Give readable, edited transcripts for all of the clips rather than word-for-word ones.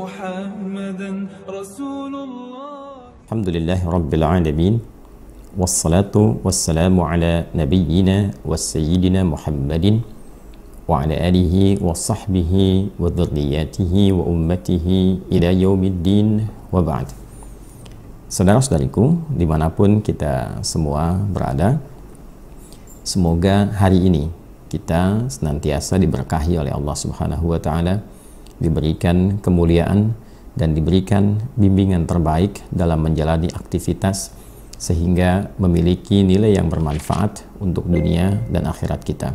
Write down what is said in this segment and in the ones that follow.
محمدا رسول الله. الحمد لله رب العالمين والصلاة والسلام على نبينا وسيدنا محمد وعلى آله وصحبه وذرياته وأمته إلى يوم الدين وبعد. Saudara-saudariku, dimanapun kita semua berada, semoga hari ini kita senantiasa diberkahi oleh Allah Subhanahu wa Ta'ala, diberikan kemuliaan dan diberikan bimbingan terbaik dalam menjalani aktivitas sehingga memiliki nilai yang bermanfaat untuk dunia dan akhirat kita.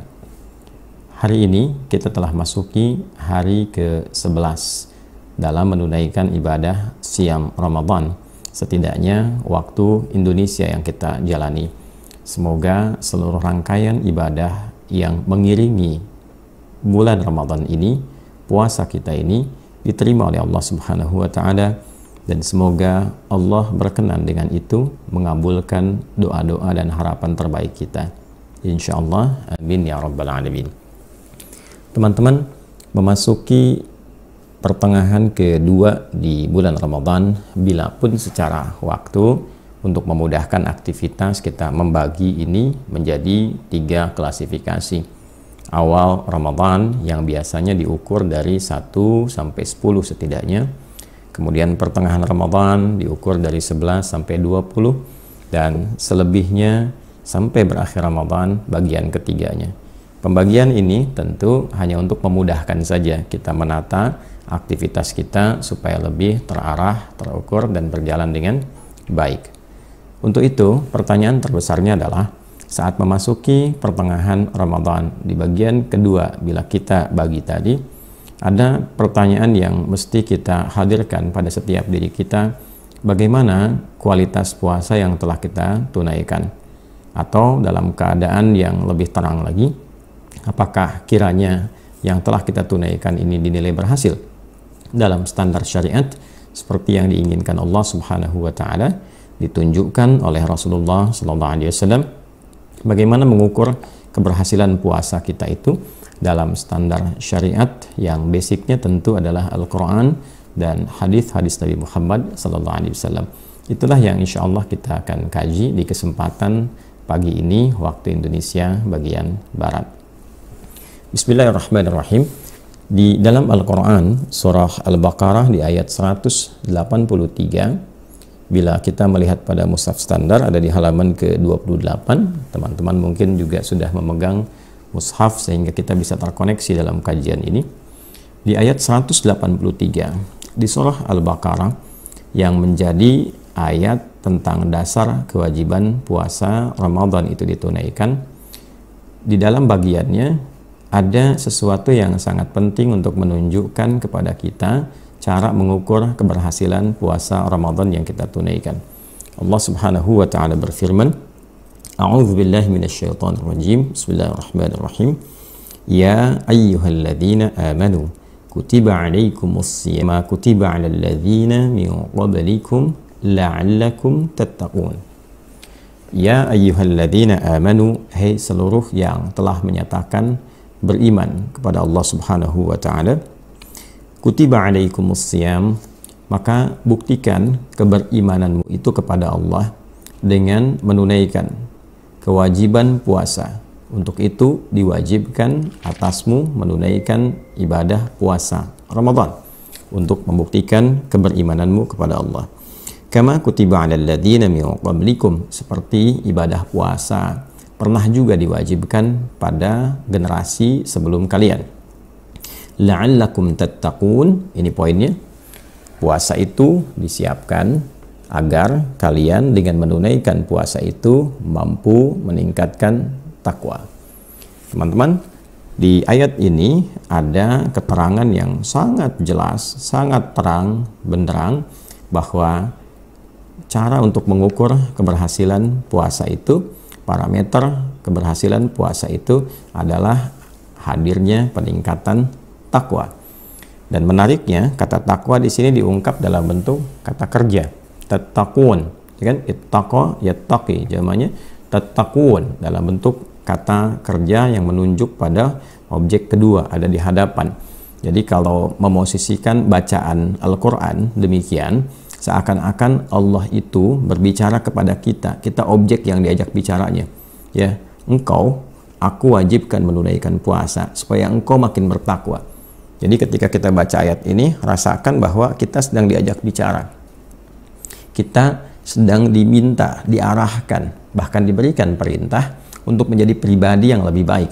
Hari ini kita telah masuki hari ke-11 dalam menunaikan ibadah Siyam Ramadan, setidaknya waktu Indonesia yang kita jalani. Semoga seluruh rangkaian ibadah yang mengiringi bulan Ramadan ini, puasa kita ini, diterima oleh Allah Subhanahu wa Ta'ala, dan semoga Allah berkenan dengan itu mengabulkan doa-doa dan harapan terbaik kita, insyaallah, amin ya rabbal alamin. Teman-teman, memasuki pertengahan kedua di bulan Ramadan, bila pun secara waktu untuk memudahkan aktivitas kita membagi ini menjadi 3 klasifikasi. Awal Ramadan yang biasanya diukur dari 1 sampai 10 setidaknya, kemudian pertengahan Ramadan diukur dari 11 sampai 20, dan selebihnya sampai berakhir Ramadan bagian ketiganya. Pembagian ini tentu hanya untuk memudahkan saja kita menata aktivitas kita supaya lebih terarah, terukur, dan berjalan dengan baik. Untuk itu, pertanyaan terbesarnya adalah saat memasuki pertengahan Ramadan, di bagian kedua bila kita bagi tadi, ada pertanyaan yang mesti kita hadirkan pada setiap diri kita, bagaimana kualitas puasa yang telah kita tunaikan? Atau dalam keadaan yang lebih terang lagi, apakah kiranya yang telah kita tunaikan ini dinilai berhasil dalam standar syariat seperti yang diinginkan Allah Subhanahu wa Ta'ala, ditunjukkan oleh Rasulullah sallallahu alaihi wasallam bagaimana mengukur keberhasilan puasa kita itu dalam standar syariat yang basicnya tentu adalah Al-Quran dan hadis-hadis Nabi Muhammad sallallahu alaihi wasallam. Itulah yang insya Allah kita akan kaji di kesempatan pagi ini waktu Indonesia bagian Barat. Bismillahirrahmanirrahim. Di dalam Al-Quran, surah Al-Baqarah di ayat 183, bila kita melihat pada mushaf standar ada di halaman ke-28, teman-teman mungkin juga sudah memegang mushaf sehingga kita bisa terkoneksi dalam kajian ini. Di ayat 183 di surah Al-Baqarah yang menjadi ayat tentang dasar kewajiban puasa Ramadan itu ditunaikan, di dalam bagiannya ada sesuatu yang sangat penting untuk menunjukkan kepada kita cara mengukur keberhasilan puasa Ramadan yang kita tunaikan. Allah Subhanahu wa Ta'ala berfirman, A'udzu billahi minasyaitonir rajim. Bismillahirrahmanirrahim. Ya ayyuhalladzina amanu kutiba 'alaikumus shiyam kutiba 'alal ladzina min qablikum la'allakum tattaqun. Ya ayyuhalladzina amanu, hai seluruh yang telah menyatakan beriman kepada Allah Subhanahu wa Ta'ala, kutiba alaikumus siyam, maka buktikan keberimananmu itu kepada Allah dengan menunaikan kewajiban puasa. Untuk itu diwajibkan atasmu menunaikan ibadah puasa Ramadan untuk membuktikan keberimananmu kepada Allah. Kama kutiba alal ladzina min qablikum, seperti ibadah puasa pernah juga diwajibkan pada generasi sebelum kalian. La'allakum tattaqun, ini poinnya. Puasa itu disiapkan agar kalian dengan menunaikan puasa itu mampu meningkatkan takwa. Teman-teman, di ayat ini ada keterangan yang sangat jelas, sangat terang benderang bahwa cara untuk mengukur keberhasilan puasa itu, parameter keberhasilan puasa itu adalah hadirnya peningkatan takwa. Dan menariknya, kata takwa di sini diungkap dalam bentuk kata kerja, tattaqun, ya kan? Ittaqa yattaqi, jamannya tattaqun, dalam bentuk kata kerja yang menunjuk pada objek kedua ada di hadapan. Jadi kalau memosisikan bacaan Al-Quran demikian, seakan-akan Allah itu berbicara kepada kita, kita objek yang diajak bicaranya. Ya, engkau, aku wajibkan menunaikan puasa supaya engkau makin bertakwa. Jadi ketika kita baca ayat ini, rasakan bahwa kita sedang diajak bicara. Kita sedang diminta, diarahkan, bahkan diberikan perintah untuk menjadi pribadi yang lebih baik,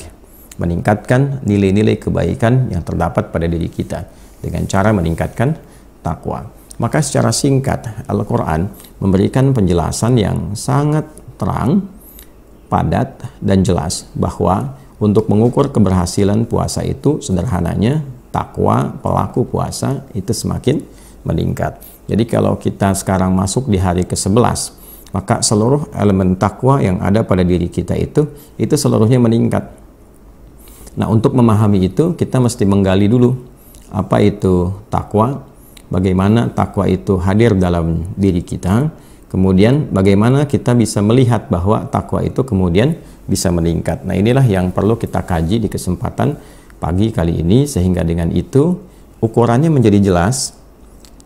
meningkatkan nilai-nilai kebaikan yang terdapat pada diri kita dengan cara meningkatkan takwa. Maka secara singkat Al-Quran memberikan penjelasan yang sangat terang, padat, dan jelas bahwa untuk mengukur keberhasilan puasa itu sederhananya takwa pelaku puasa itu semakin meningkat. Jadi kalau kita sekarang masuk di hari ke-11, maka seluruh elemen takwa yang ada pada diri kita itu seluruhnya meningkat. Nah, untuk memahami itu kita mesti menggali dulu apa itu takwa, bagaimana takwa itu hadir dalam diri kita, kemudian bagaimana kita bisa melihat bahwa takwa itu kemudian bisa meningkat. Nah, inilah yang perlu kita kaji di kesempatan pagi kali ini, sehingga dengan itu ukurannya menjadi jelas,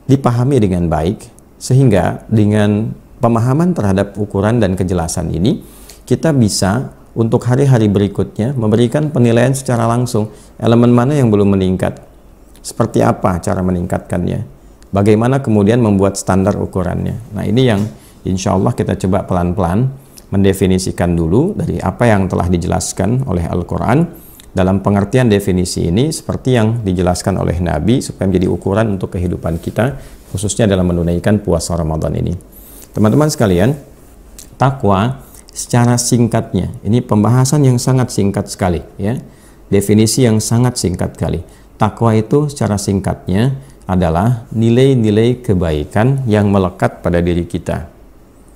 dipahami dengan baik, sehingga dengan pemahaman terhadap ukuran dan kejelasan ini kita bisa untuk hari-hari berikutnya memberikan penilaian secara langsung elemen mana yang belum meningkat, seperti apa cara meningkatkannya, bagaimana kemudian membuat standar ukurannya. Nah, ini yang insya Allah kita coba pelan-pelan mendefinisikan dulu dari apa yang telah dijelaskan oleh Al-Quran. Dalam pengertian definisi ini seperti yang dijelaskan oleh Nabi supaya menjadi ukuran untuk kehidupan kita, khususnya dalam menunaikan puasa Ramadan ini. Teman-teman sekalian, takwa secara singkatnya, ini pembahasan yang sangat singkat sekali ya. Definisi yang sangat singkat sekali. Takwa itu secara singkatnya adalah nilai-nilai kebaikan yang melekat pada diri kita.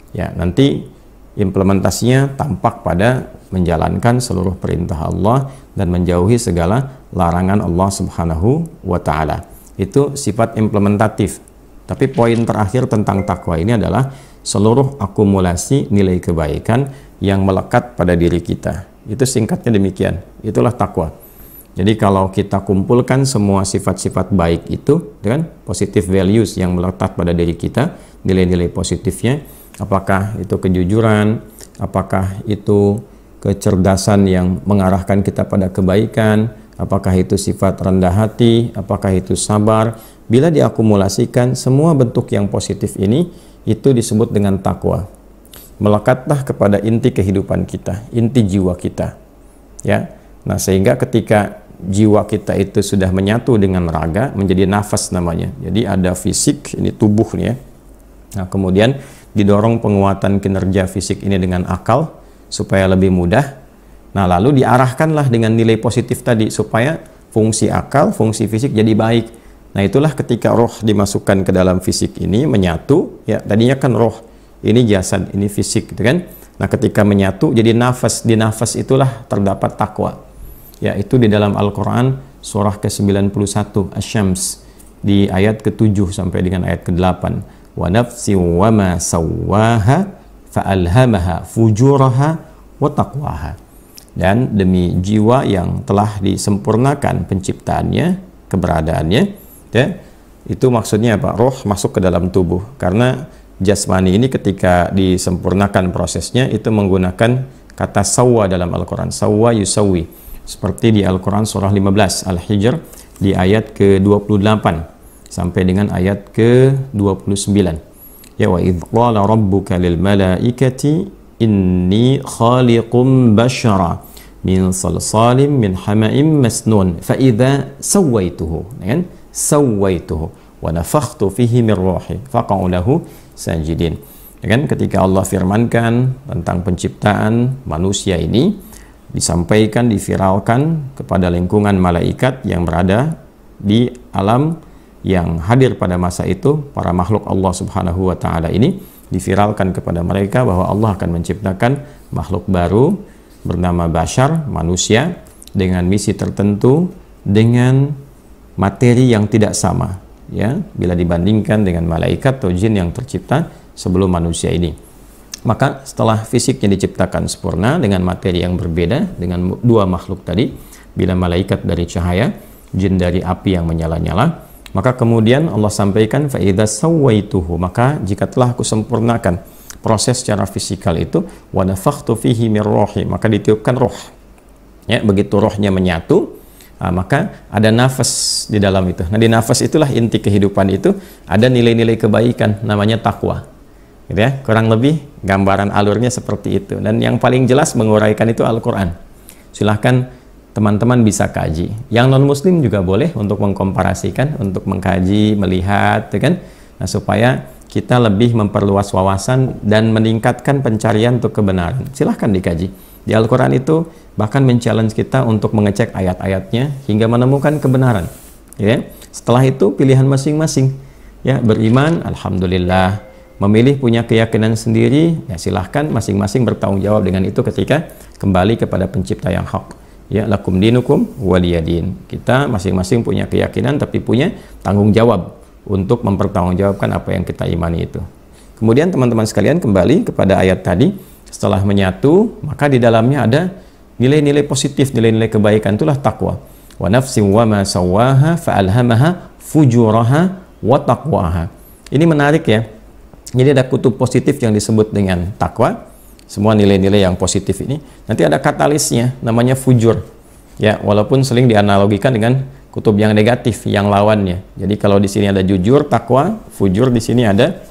Ya, nanti implementasinya tampak pada menjalankan seluruh perintah Allah dan menjauhi segala larangan Allah Subhanahu wa Ta'ala. Itu sifat implementatif. Tapi poin terakhir tentang takwa ini adalah seluruh akumulasi nilai kebaikan yang melekat pada diri kita. Itu singkatnya demikian. Itulah takwa. Jadi kalau kita kumpulkan semua sifat-sifat baik itu dengan positive values yang melekat pada diri kita, nilai-nilai positifnya, apakah itu kejujuran, apakah itu kecerdasan yang mengarahkan kita pada kebaikan, apakah itu sifat rendah hati, apakah itu sabar. Bila diakumulasikan semua bentuk yang positif ini, itu disebut dengan takwa. Melekatlah kepada inti kehidupan kita, inti jiwa kita. Ya. Nah, sehingga ketika jiwa kita itu sudah menyatu dengan raga, menjadi nafas namanya. Jadi ada fisik, ini tubuh nih ya. Nah, kemudian didorong penguatan kinerja fisik ini dengan akal supaya lebih mudah. Nah, lalu diarahkanlah dengan nilai positif tadi supaya fungsi akal, fungsi fisik jadi baik. Nah, itulah ketika roh dimasukkan ke dalam fisik ini menyatu, ya tadinya kan roh, ini jasad, ini fisik gitu kan. Nah, ketika menyatu jadi nafas, di nafas itulah terdapat takwa. Ya, itu di dalam Al-Qur'an surah ke-91 Asy-Syams di ayat ke-7 sampai dengan ayat ke-8. Wa nafsi wa ma sawwaha fa'alhamaha fujuraha wa taqwaha. Dan demi jiwa yang telah disempurnakan penciptaannya, keberadaannya, ya, itu maksudnya apa? Roh masuk ke dalam tubuh. Karena jasmani ini ketika disempurnakan prosesnya itu menggunakan kata sawwa dalam Al-Quran. Sawwa yusawi. Seperti di Al-Quran surah 15 Al-Hijr di ayat ke-28 sampai dengan ayat ke-29. Ya, wa idh qala rabbuka lil malaikati inni khaliqum bashara min salsalim min hama'im masnun fa idza sawaituhu, kan? Sawaituhu wa nafakhtu fihi min ruhi faqa'u lahu sajidin. Kan ketika Allah firmankan tentang penciptaan manusia ini, disampaikan, diviralkan kepada lingkungan malaikat yang berada di alam yang hadir pada masa itu, para makhluk Allah Subhanahu wa Ta'ala ini diviralkan kepada mereka bahwa Allah akan menciptakan makhluk baru bernama Bashar, manusia, dengan misi tertentu, dengan materi yang tidak sama, ya, bila dibandingkan dengan malaikat atau jin yang tercipta sebelum manusia ini. Maka setelah fisiknya diciptakan sempurna dengan materi yang berbeda dengan dua makhluk tadi, bila malaikat dari cahaya, jin dari api yang menyala-nyala. Maka kemudian Allah sampaikan fa idza sawaituhu, maka jika telah aku sempurnakan proses secara fisikal itu, wa nafakhtu fihi mir ruhi, maka ditiupkan roh. Ya, begitu rohnya menyatu, maka ada nafas di dalam itu. Nah, di nafas itulah inti kehidupan itu, ada nilai-nilai kebaikan namanya takwa. Gitu ya, kurang lebih gambaran alurnya seperti itu. Dan yang paling jelas menguraikan itu Al-Qur'an. Silahkan teman-teman bisa kaji. Yang non-muslim juga boleh untuk mengkomparasikan, untuk mengkaji, melihat, ya kan? Nah, supaya kita lebih memperluas wawasan dan meningkatkan pencarian untuk kebenaran. Silahkan dikaji. Di Al-Quran itu bahkan men-challenge kita untuk mengecek ayat-ayatnya hingga menemukan kebenaran. Ya. Setelah itu pilihan masing-masing. Ya, beriman, alhamdulillah. Memilih punya keyakinan sendiri, ya silahkan masing-masing bertanggung jawab dengan itu ketika kembali kepada pencipta yang hak. Ya, lakum dinukum waliyadin. Kita masing-masing punya keyakinan tapi punya tanggung jawab untuk mempertanggungjawabkan apa yang kita imani itu. Kemudian teman-teman sekalian kembali kepada ayat tadi, setelah menyatu maka di dalamnya ada nilai-nilai positif, nilai-nilai kebaikan, itulah takwa. Wa nafsin wa ma sawwaha fa alhamaha fujuraha wa taqwaha. Ini menarik ya. Jadi ada kutub positif yang disebut dengan takwa. Semua nilai-nilai yang positif ini nanti ada katalisnya namanya fujur. Ya, walaupun sering dianalogikan dengan kutub yang negatif, yang lawannya. Jadi kalau di sini ada jujur, takwa, fujur di sini ada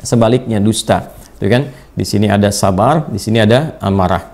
sebaliknya, dusta. Itu kan? Di sini ada sabar, di sini ada amarah.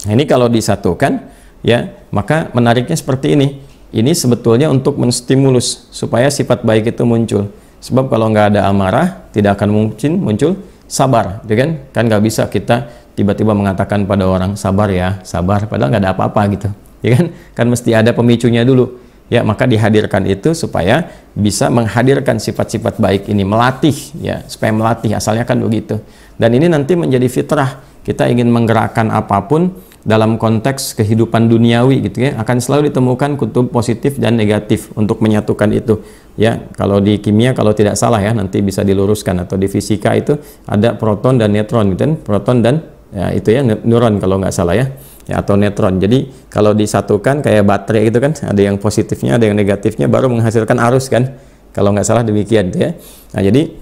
Nah, ini kalau disatukan, ya, maka menariknya seperti ini. Ini sebetulnya untuk menstimulus supaya sifat baik itu muncul. Sebab kalau nggak ada amarah, tidak akan mungkin muncul sabar, gitu kan? Kan nggak bisa kita tiba-tiba mengatakan pada orang sabar ya, sabar, padahal nggak ada apa-apa gitu, ya kan? Kan mesti ada pemicunya dulu. Ya, maka dihadirkan itu supaya bisa menghadirkan sifat-sifat baik ini, melatih ya, supaya melatih, asalnya kan begitu. Dan ini nanti menjadi fitrah. Kita ingin menggerakkan apapun dalam konteks kehidupan duniawi gitu ya, akan selalu ditemukan kutub positif dan negatif untuk menyatukan itu. Ya, kalau di kimia kalau tidak salah ya, nanti bisa diluruskan, atau di fisika itu ada proton dan neutron gitu kan, proton dan ya itu ya neuron kalau nggak salah ya. Ya, atau neutron. Jadi kalau disatukan kayak baterai gitu kan, ada yang positifnya, ada yang negatifnya, baru menghasilkan arus kan, kalau nggak salah demikian ya. Nah, jadi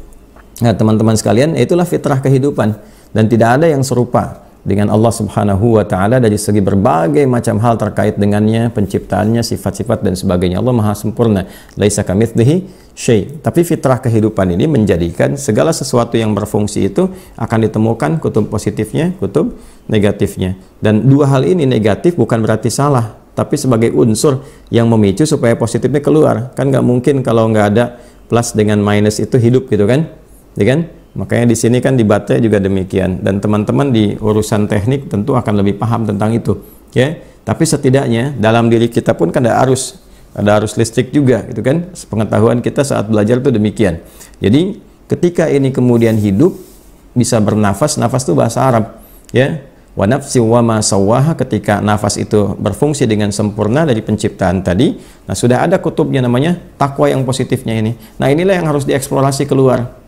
teman-teman sekalian, itulah fitrah kehidupan, dan tidak ada yang serupa dengan Allah Subhanahu wa Ta'ala dari segi berbagai macam hal terkait dengannya, penciptaannya, sifat-sifat dan sebagainya. Allah Maha sempurna, laisa kamitslihi syai'. Tapi fitrah kehidupan ini menjadikan segala sesuatu yang berfungsi itu akan ditemukan kutub positifnya, kutub negatifnya. Dan dua hal ini negatif bukan berarti salah, tapi sebagai unsur yang memicu supaya positifnya keluar. Kan nggak mungkin kalau nggak ada plus dengan minus itu hidup gitu kan, ya kan? Makanya di sini kan di baterai juga demikian, dan teman-teman di urusan teknik tentu akan lebih paham tentang itu, ya. Tapi setidaknya dalam diri kita pun kan ada arus listrik juga, gitu kan? Pengetahuan kita saat belajar itu demikian. Jadi ketika ini kemudian hidup, bisa bernafas, nafas itu bahasa Arab, ya. Wa nafsi wa ma sawwaha, ketika nafas itu berfungsi dengan sempurna dari penciptaan tadi, nah sudah ada kutubnya namanya takwa yang positifnya ini. Nah, inilah yang harus dieksplorasi keluar.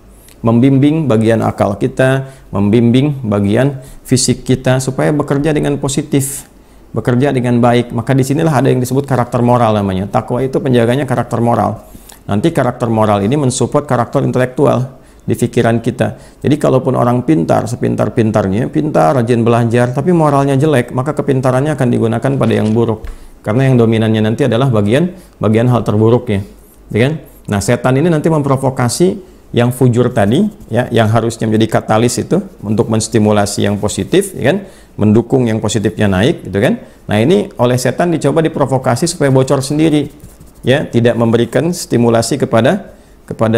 Membimbing bagian akal kita, membimbing bagian fisik kita supaya bekerja dengan positif, bekerja dengan baik. Maka disinilah ada yang disebut karakter moral namanya. Takwa itu penjaganya karakter moral. Nanti karakter moral ini mensupport karakter intelektual di pikiran kita. Jadi kalaupun orang pintar, sepintar-pintarnya, pintar, rajin belajar, tapi moralnya jelek, maka kepintarannya akan digunakan pada yang buruk. Karena yang dominannya nanti adalah bagian hal terburuknya. Ya kan? Nah, setan ini nanti memprovokasi yang fujur tadi, ya, yang harusnya menjadi katalis itu untuk menstimulasi yang positif, ya kan, mendukung yang positifnya naik, gitu kan. Nah, ini oleh setan dicoba diprovokasi supaya bocor sendiri, ya, tidak memberikan stimulasi kepada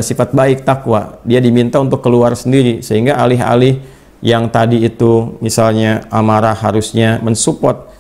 sifat baik takwa. Dia diminta untuk keluar sendiri, sehingga alih-alih yang tadi itu misalnya amarah harusnya mensupport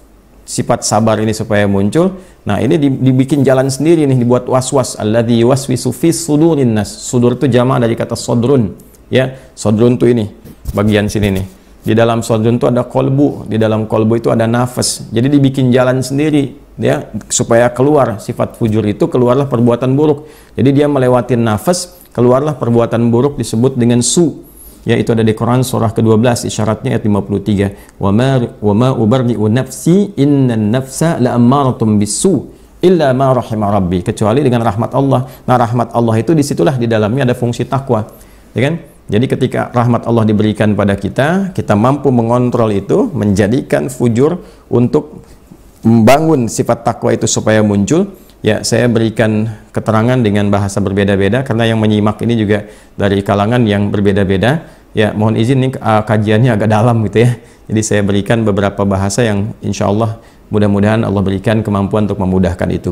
sifat sabar ini supaya muncul. Nah, ini dibikin jalan sendiri nih, dibuat was-was. Alladzi yuwaswisu fi sudurin nas. Sudur itu jama' dari kata sodrun. Ya, sodrun itu ini, bagian sini nih. Di dalam sodrun itu ada kolbu, di dalam kolbu itu ada nafas. Jadi dibikin jalan sendiri, ya, supaya keluar sifat fujur itu, keluarlah perbuatan buruk. Jadi dia melewati nafas, keluarlah perbuatan buruk disebut dengan su. Ya, itu ada di Quran surah ke-12, isyaratnya ayat 53. Wa ma ubarri'u nafsi innan nafsa la'ammaratun bisu illa ma rahima rabbi, kecuali dengan rahmat Allah. Nah, rahmat Allah itu disitulah di dalamnya ada fungsi takwa, ya kan? Jadi ketika rahmat Allah diberikan pada kita, kita mampu mengontrol itu, menjadikan fujur untuk membangun sifat takwa itu supaya muncul. Ya, saya berikan keterangan dengan bahasa berbeda-beda karena yang menyimak ini juga dari kalangan yang berbeda-beda. Ya, mohon izin nih kajiannya agak dalam gitu ya. Jadi saya berikan beberapa bahasa yang insya Allah mudah-mudahan Allah berikan kemampuan untuk memudahkan itu.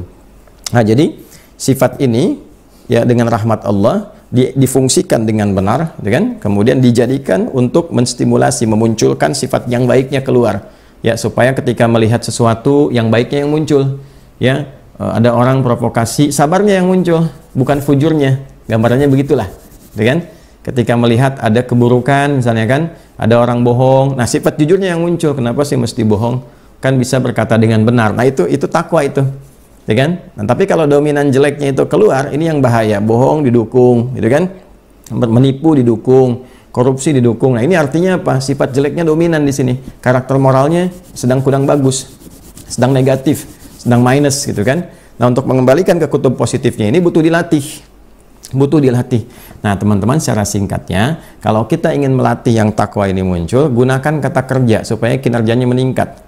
Nah, jadi sifat ini ya dengan rahmat Allah difungsikan dengan benar, kan? Kemudian dijadikan untuk menstimulasi, memunculkan sifat yang baiknya keluar, ya, supaya ketika melihat sesuatu yang baiknya yang muncul, ya, ada orang provokasi, sabarnya yang muncul, bukan fujurnya, gambarannya begitulah, kan? Ketika melihat ada keburukan, misalnya kan, ada orang bohong, nah sifat jujurnya yang muncul, kenapa sih mesti bohong? Kan bisa berkata dengan benar, nah itu takwa itu. Ya kan? Nah, tapi kalau dominan jeleknya itu keluar, ini yang bahaya. Bohong didukung, gitu kan? Menipu didukung, korupsi didukung. Nah, ini artinya apa? Sifat jeleknya dominan di sini. Karakter moralnya sedang kurang bagus, sedang negatif, sedang minus, gitu kan? Nah, untuk mengembalikan ke kutub positifnya ini butuh dilatih. Butuh dilatih. Nah, teman-teman, secara singkatnya, kalau kita ingin melatih yang takwa ini muncul, gunakan kata kerja supaya kinerjanya meningkat.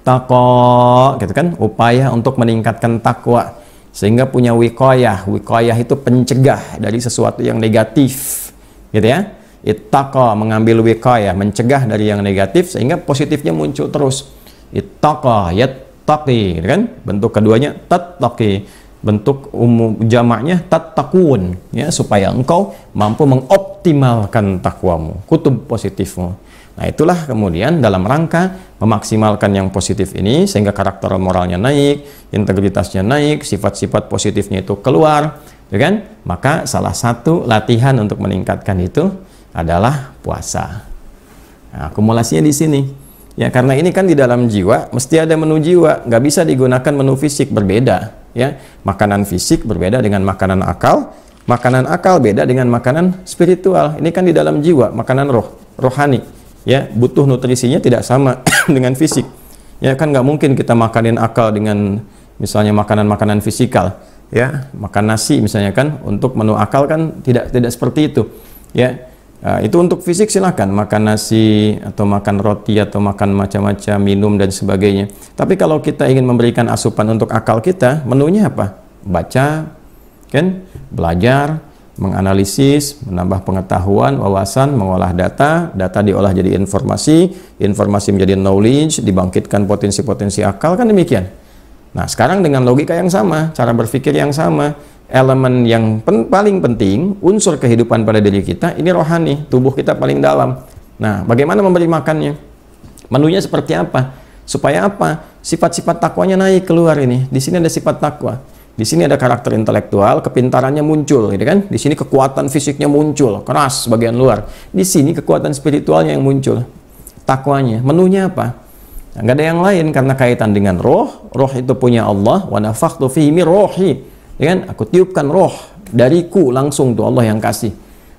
Ittaqa, gitu kan, upaya untuk meningkatkan takwa sehingga punya wiqayah. Wiqayah itu pencegah dari sesuatu yang negatif, gitu ya. Ittaqa, mengambil wiqayah, mencegah dari yang negatif sehingga positifnya muncul terus. Ittaqa yattaqi, gitu kan, bentuk keduanya tattaqi, bentuk umum jamaknya tattaqun, ya, supaya engkau mampu mengoptimalkan takwamu, kutub positifmu. Nah, itulah kemudian dalam rangka memaksimalkan yang positif ini sehingga karakter moralnya naik, integritasnya naik, sifat-sifat positifnya itu keluar, ya kan? Maka salah satu latihan untuk meningkatkan itu adalah puasa. Nah, akumulasinya di sini. Ya, karena ini kan di dalam jiwa mesti ada menu jiwa, nggak bisa digunakan menu fisik, berbeda, ya. Makanan fisik berbeda dengan makanan akal beda dengan makanan spiritual. Ini kan di dalam jiwa, makanan rohani. Ya, butuh nutrisinya tidak sama dengan fisik. Ya kan nggak mungkin kita makanin akal dengan misalnya makanan-makanan fisikal. Ya, makan nasi misalnya kan untuk menu akal kan tidak seperti itu. Ya, itu untuk fisik silakan makan nasi atau makan roti atau makan macam-macam minum dan sebagainya. Tapi kalau kita ingin memberikan asupan untuk akal kita, menunya apa? Baca, kan? Belajar, menganalisis, menambah pengetahuan, wawasan, mengolah data diolah jadi informasi menjadi knowledge, dibangkitkan potensi-potensi akal, kan demikian. Nah, sekarang dengan logika yang sama, cara berpikir yang sama, elemen yang paling penting, unsur kehidupan pada diri kita, ini rohani, tubuh kita paling dalam. Nah, bagaimana memberi makannya? Menunya seperti apa? Supaya apa? Sifat-sifat takwanya naik keluar ini. Di sini ada sifat takwa. Di sini ada karakter intelektual, kepintarannya muncul, gitu kan? Di sini kekuatan fisiknya muncul, keras bagian luar. Di sini kekuatan spiritualnya yang muncul, takwanya. Menunya apa? Nah, nggak ada yang lain karena kaitan dengan roh. Roh itu punya Allah. Wa nafakhtu fihi min rohi, ya kan? Aku tiupkan roh dariku langsung, tuh Allah yang kasih.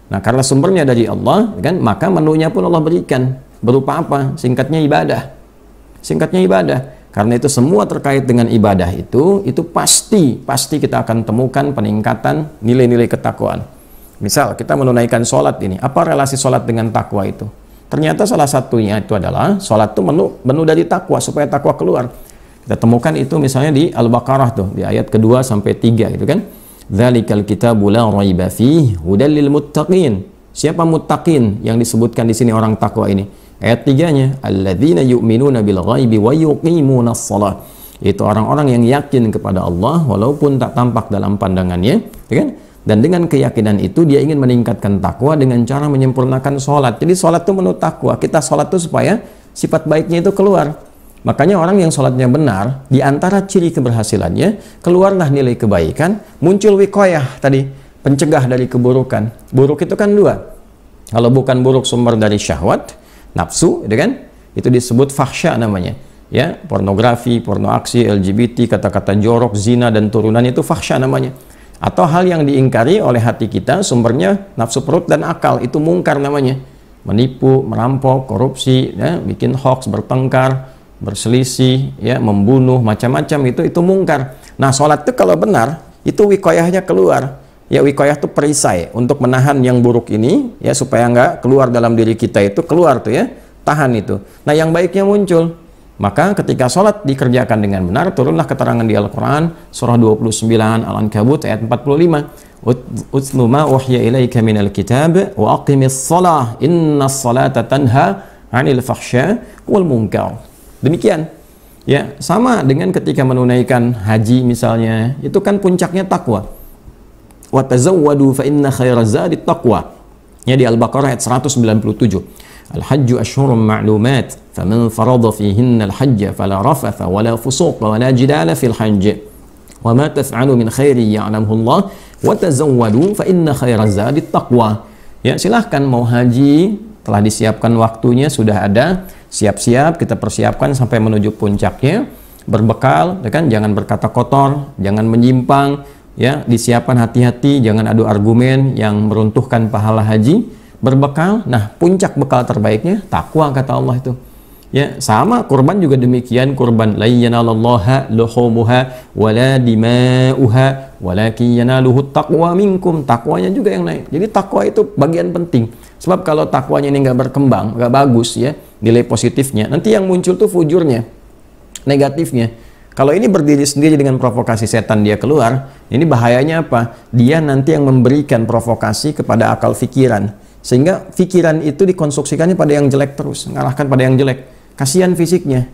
Nah, karena sumbernya dari Allah, ya kan? Maka menunya pun Allah berikan. Berupa apa? Singkatnya ibadah. Singkatnya ibadah. Karena itu semua terkait dengan ibadah itu pasti kita akan temukan peningkatan nilai-nilai ketakwaan. Misal kita menunaikan sholat ini, apa relasi sholat dengan takwa itu? Ternyata salah satunya itu adalah sholat itu menu dari takwa, supaya takwa keluar. Kita temukan itu misalnya di Al-Baqarah tuh, di ayat kedua sampai 3 gitu kan. Dzalikal kitabu la raiba fihi hudal lil muttaqin. Siapa muttaqin yang disebutkan di sini orang takwa ini? Ayat 3-nya, alladzina yu'minuna bil ghaibi wa yuqimunas shalah. Itu orang-orang yang yakin kepada Allah walaupun tak tampak dalam pandangannya, ya kan? Dan dengan keyakinan itu dia ingin meningkatkan takwa dengan cara menyempurnakan sholat. Jadi sholat itu menurut takwa. Kita sholat itu supaya sifat baiknya itu keluar. Makanya orang yang sholatnya benar, di antara ciri keberhasilannya, keluarlah nilai kebaikan, muncul wiqayah tadi, pencegah dari keburukan. Buruk itu kan dua. Kalau bukan buruk sumber dari syahwat, nafsu, gitu kan? Itu disebut fahsya namanya. Ya, pornografi, porno aksi, LGBT, kata-kata jorok, zina dan turunan itu fahsya namanya. Atau hal yang diingkari oleh hati kita, sumbernya nafsu perut dan akal, itu mungkar namanya. Menipu, merampok, korupsi, ya, bikin hoax, bertengkar, berselisih, ya, membunuh, macam-macam itu mungkar. Nah, sholat itu kalau benar, itu wikoyahnya keluar. Ya, wikoyah itu perisai untuk menahan yang buruk ini, ya, supaya nggak keluar dalam diri kita, itu keluar tuh, ya, tahan itu. Nah, yang baiknya muncul. Maka ketika sholat dikerjakan dengan benar, turunlah keterangan di Al-Quran, surah 29 Al-Ankabut ayat 45. Utlu ma uhya ilaika minal kitab wa aqimis shalah innas salata tanha 'anil fahsya wal munkar. Demikian. Ya, sama dengan ketika menunaikan haji misalnya, itu kan puncaknya takwa. Wa tazawwadu fa inna khairaz zadi taqwa. Ya, di Al-Baqarah ayat 197. Al-hajju ashhurun ma'lumat, faman farada fihinna al-hajja fala rafatha wala fusuqa wala jidala fil hajj. Wa ma taf'alu min khairin ya'lamuhu Allah wa tazawwadu fa inna khairaz zadi taqwa. Ya, silahkan mau haji, telah disiapkan waktunya, sudah ada, siap-siap, kita persiapkan sampai menuju puncaknya, berbekal, ya kan, jangan berkata kotor, jangan menyimpang, ya, disiapkan hati-hati, jangan adu argumen yang meruntuhkan pahala haji, berbekal. Nah, puncak bekal terbaiknya takwa, kata Allah itu. Ya, sama kurban juga demikian, kurban la yanalallaha luhumuha wala dima'uha walakin yanaluhu taqwa minkum. Takwanya juga yang naik. Jadi takwa itu bagian penting. Sebab kalau takwanya ini nggak berkembang, nggak bagus, ya, nilai positifnya, nanti yang muncul tuh fujurnya, negatifnya. Kalau ini berdiri sendiri dengan provokasi setan dia keluar, ini bahayanya apa? Dia nanti yang memberikan provokasi kepada akal fikiran, sehingga fikiran itu dikonstruksikannya pada yang jelek terus, mengarahkan pada yang jelek. Kasihan fisiknya,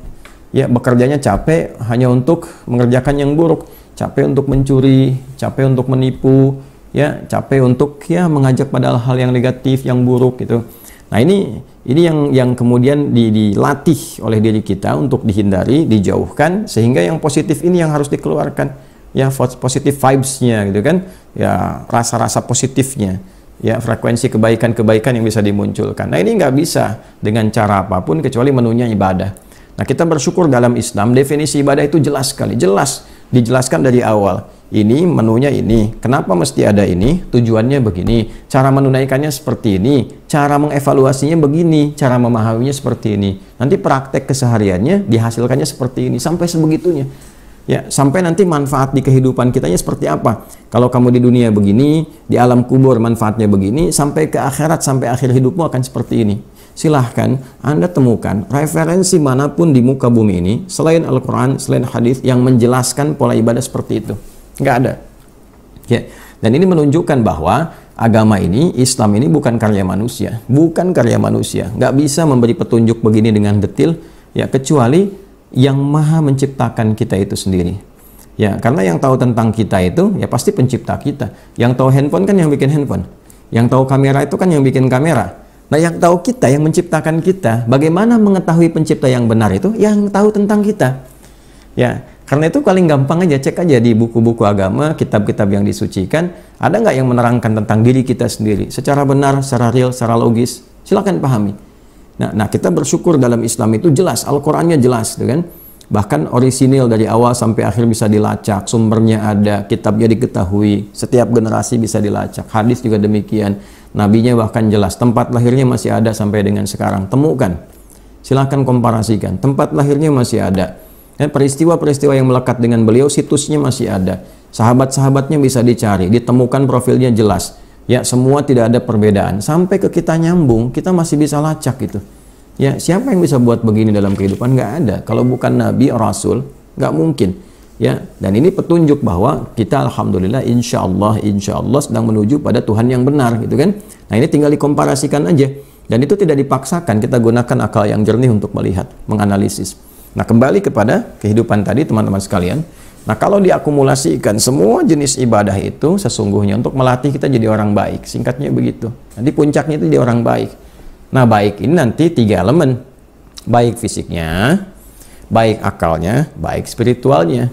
ya, bekerjanya capek hanya untuk mengerjakan yang buruk, capek untuk mencuri, capek untuk menipu, ya, capek untuk, ya, mengajak pada hal yang negatif, yang buruk gitu. Nah, ini yang kemudian dilatih oleh diri kita untuk dihindari, dijauhkan, sehingga yang positif ini yang harus dikeluarkan, ya, positif vibes-nya gitu kan, ya, rasa-rasa positifnya, ya, frekuensi kebaikan-kebaikan yang bisa dimunculkan. Nah, ini nggak bisa dengan cara apapun kecuali menunya ibadah. Nah, kita bersyukur dalam Islam definisi ibadah itu jelas sekali, jelas dijelaskan dari awal. Ini menunya ini, kenapa mesti ada ini, tujuannya begini, cara menunaikannya seperti ini, cara mengevaluasinya begini, cara memahaminya seperti ini. Nanti praktek kesehariannya dihasilkannya seperti ini, sampai sebegitunya. Ya, sampai nanti manfaat di kehidupan kitanya seperti apa. Kalau kamu di dunia begini, di alam kubur manfaatnya begini, sampai ke akhirat, sampai akhir hidupmu akan seperti ini. Silahkan Anda temukan referensi manapun di muka bumi ini, selain Al-Quran, selain hadis, yang menjelaskan pola ibadah seperti itu. Nggak ada. Ya. Dan ini menunjukkan bahwa agama ini, Islam ini bukan karya manusia. Bukan karya manusia. Nggak bisa memberi petunjuk begini dengan detail, ya, kecuali yang maha menciptakan kita itu sendiri. Ya, karena yang tahu tentang kita itu, ya, pasti pencipta kita. Yang tahu handphone kan yang bikin handphone. Yang tahu kamera itu kan yang bikin kamera. Nah, yang tahu kita, yang menciptakan kita, bagaimana mengetahui pencipta yang benar itu? Yang tahu tentang kita. Ya, karena itu paling gampang aja, cek aja di buku-buku agama, kitab-kitab yang disucikan, ada nggak yang menerangkan tentang diri kita sendiri secara benar, secara real, secara logis. Silakan pahami. Nah, kita bersyukur dalam Islam itu jelas, Al-Qurannya jelas, gitu kan? Bahkan orisinil dari awal sampai akhir bisa dilacak, sumbernya ada, kitabnya diketahui, setiap generasi bisa dilacak, hadis juga demikian, nabinya bahkan jelas, tempat lahirnya masih ada sampai dengan sekarang. Temukan, silahkan komparasikan, tempat lahirnya masih ada, peristiwa-peristiwa yang melekat dengan beliau, situsnya masih ada, sahabat-sahabatnya bisa dicari, ditemukan profilnya jelas. Ya, semua tidak ada perbedaan. Sampai ke kita nyambung, kita masih bisa lacak gitu. Ya, siapa yang bisa buat begini dalam kehidupan? Nggak ada. Kalau bukan Nabi, Rasul, nggak mungkin. Ya, dan ini petunjuk bahwa kita alhamdulillah insya Allah sedang menuju pada Tuhan yang benar, gitu kan? Nah, ini tinggal dikomparasikan aja. Dan itu tidak dipaksakan, kita gunakan akal yang jernih untuk melihat, menganalisis. Nah, kembali kepada kehidupan tadi, teman-teman sekalian. Nah, kalau diakumulasikan semua jenis ibadah itu sesungguhnya untuk melatih kita jadi orang baik. Singkatnya begitu. Nanti puncaknya itu jadi orang baik. Nah, baik ini nanti 3 elemen. Baik fisiknya, baik akalnya, baik spiritualnya.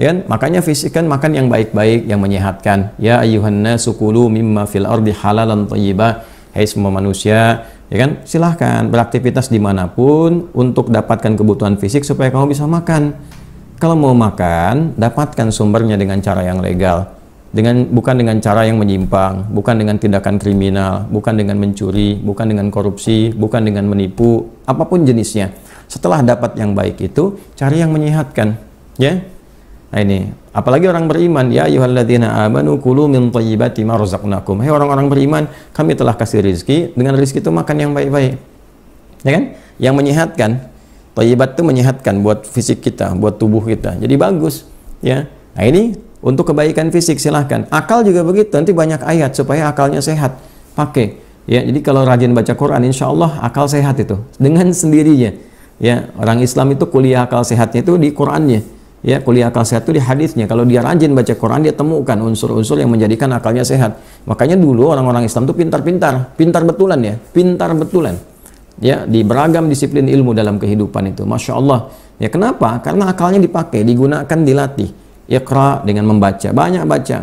Ya, makanya fisik kan makan yang baik-baik, yang menyehatkan. Ya ayyuhan nasu kulu mimma fil ardi halalan thayyibah. Hai semua manusia, ya kan? Silahkan beraktivitas dimanapun untuk dapatkan kebutuhan fisik supaya kamu bisa makan. Kalau mau makan, dapatkan sumbernya dengan cara yang legal. Bukan dengan cara yang menyimpang, bukan dengan tindakan kriminal, bukan dengan mencuri, bukan dengan korupsi, bukan dengan menipu, apapun jenisnya. Setelah dapat yang baik itu, cari yang menyehatkan, ya. Nah ini, apalagi orang beriman, ya ayyuhalladzina amanu kulu min thayyibati ma razaqnakum. Hai orang-orang beriman, kami telah kasih rizki, dengan rizki itu makan yang baik-baik. Ya kan? Yang menyehatkan. Thayyibat itu menyehatkan buat fisik kita, buat tubuh kita. Jadi bagus, ya. Nah ini untuk kebaikan fisik silahkan. Akal juga begitu, nanti banyak ayat supaya akalnya sehat. Pakai. Ya, jadi kalau rajin baca Quran, insya Allah akal sehat itu dengan sendirinya. Ya, orang Islam itu kuliah akal sehatnya itu di Qurannya. Ya, kuliah akal sehat itu di hadisnya. Kalau dia rajin baca Quran, dia temukan unsur-unsur yang menjadikan akalnya sehat. Makanya dulu orang-orang Islam itu pintar-pintar, pintar betulan ya, pintar betulan. Ya, di beragam disiplin ilmu dalam kehidupan itu, masya Allah. Ya, kenapa? Karena akalnya dipakai, digunakan, dilatih. Iqra dengan membaca, banyak baca.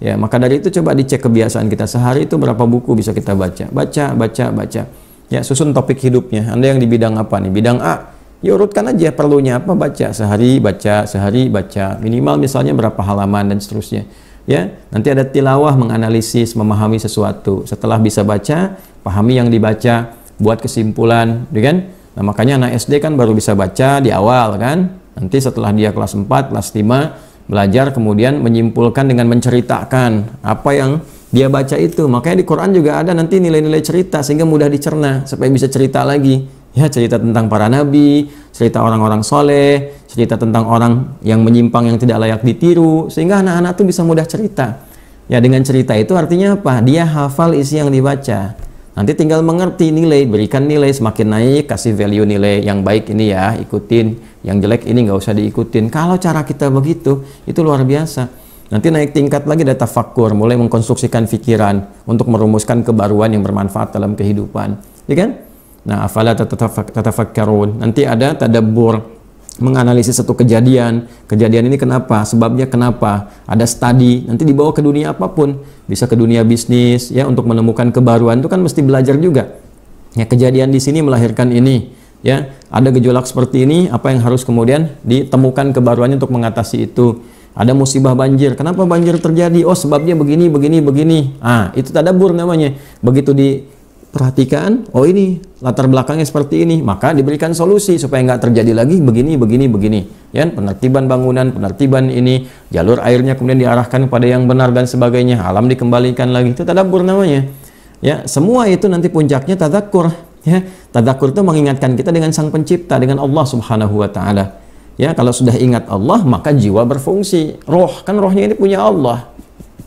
Ya, maka dari itu coba dicek kebiasaan kita sehari itu berapa buku bisa kita baca. Baca. Ya, susun topik hidupnya. Anda yang di bidang apa nih? Bidang A. Ya urutkan aja perlunya apa, baca sehari baca minimal misalnya berapa halaman dan seterusnya. Ya, nanti ada tilawah, menganalisis, memahami sesuatu. Setelah bisa baca, pahami yang dibaca, buat kesimpulan, kan? Nah, makanya anak SD kan baru bisa baca di awal kan. Nanti setelah dia kelas 4, kelas 5 belajar kemudian menyimpulkan dengan menceritakan apa yang dia baca itu. Makanya di Quran juga ada nanti nilai-nilai cerita sehingga mudah dicerna supaya bisa cerita lagi. Ya, cerita tentang para nabi, cerita orang-orang soleh, cerita tentang orang yang menyimpang yang tidak layak ditiru, sehingga anak-anak tuh bisa mudah cerita. Ya, dengan cerita itu artinya apa? Dia hafal isi yang dibaca. Nanti tinggal mengerti nilai, berikan nilai semakin naik, kasih value nilai yang baik ini ya, ikutin, yang jelek ini nggak usah diikutin. Kalau cara kita begitu, itu luar biasa. Nanti naik tingkat lagi ada tafakkur, mulai mengkonstruksikan pikiran untuk merumuskan kebaruan yang bermanfaat dalam kehidupan. Ya kan? Nah, afala tatafakkarun. Nanti ada tadabbur, menganalisis satu kejadian. Kejadian ini kenapa? Sebabnya kenapa? Ada studi. Nanti dibawa ke dunia apapun. Bisa ke dunia bisnis, ya, untuk menemukan kebaruan itu kan mesti belajar juga. Ya, kejadian di sini melahirkan ini. Ya, ada gejolak seperti ini, apa yang harus kemudian ditemukan kebaruannya untuk mengatasi itu. Ada musibah banjir. Kenapa banjir terjadi? Oh, sebabnya begini. Ah, itu tadabbur namanya. Begitu diperhatikan, oh ini latar belakangnya seperti ini, maka diberikan solusi supaya nggak terjadi lagi begini. Ya, penertiban bangunan, penertiban ini, jalur airnya kemudian diarahkan kepada yang benar dan sebagainya, alam dikembalikan lagi. Itu tadabbur namanya. Ya, semua itu nanti puncaknya tadzakur. Ya, tadzakur itu mengingatkan kita dengan Sang Pencipta, dengan Allah Subhanahu wa taala. Ya, kalau sudah ingat Allah, maka jiwa berfungsi. Roh, kan rohnya ini punya Allah.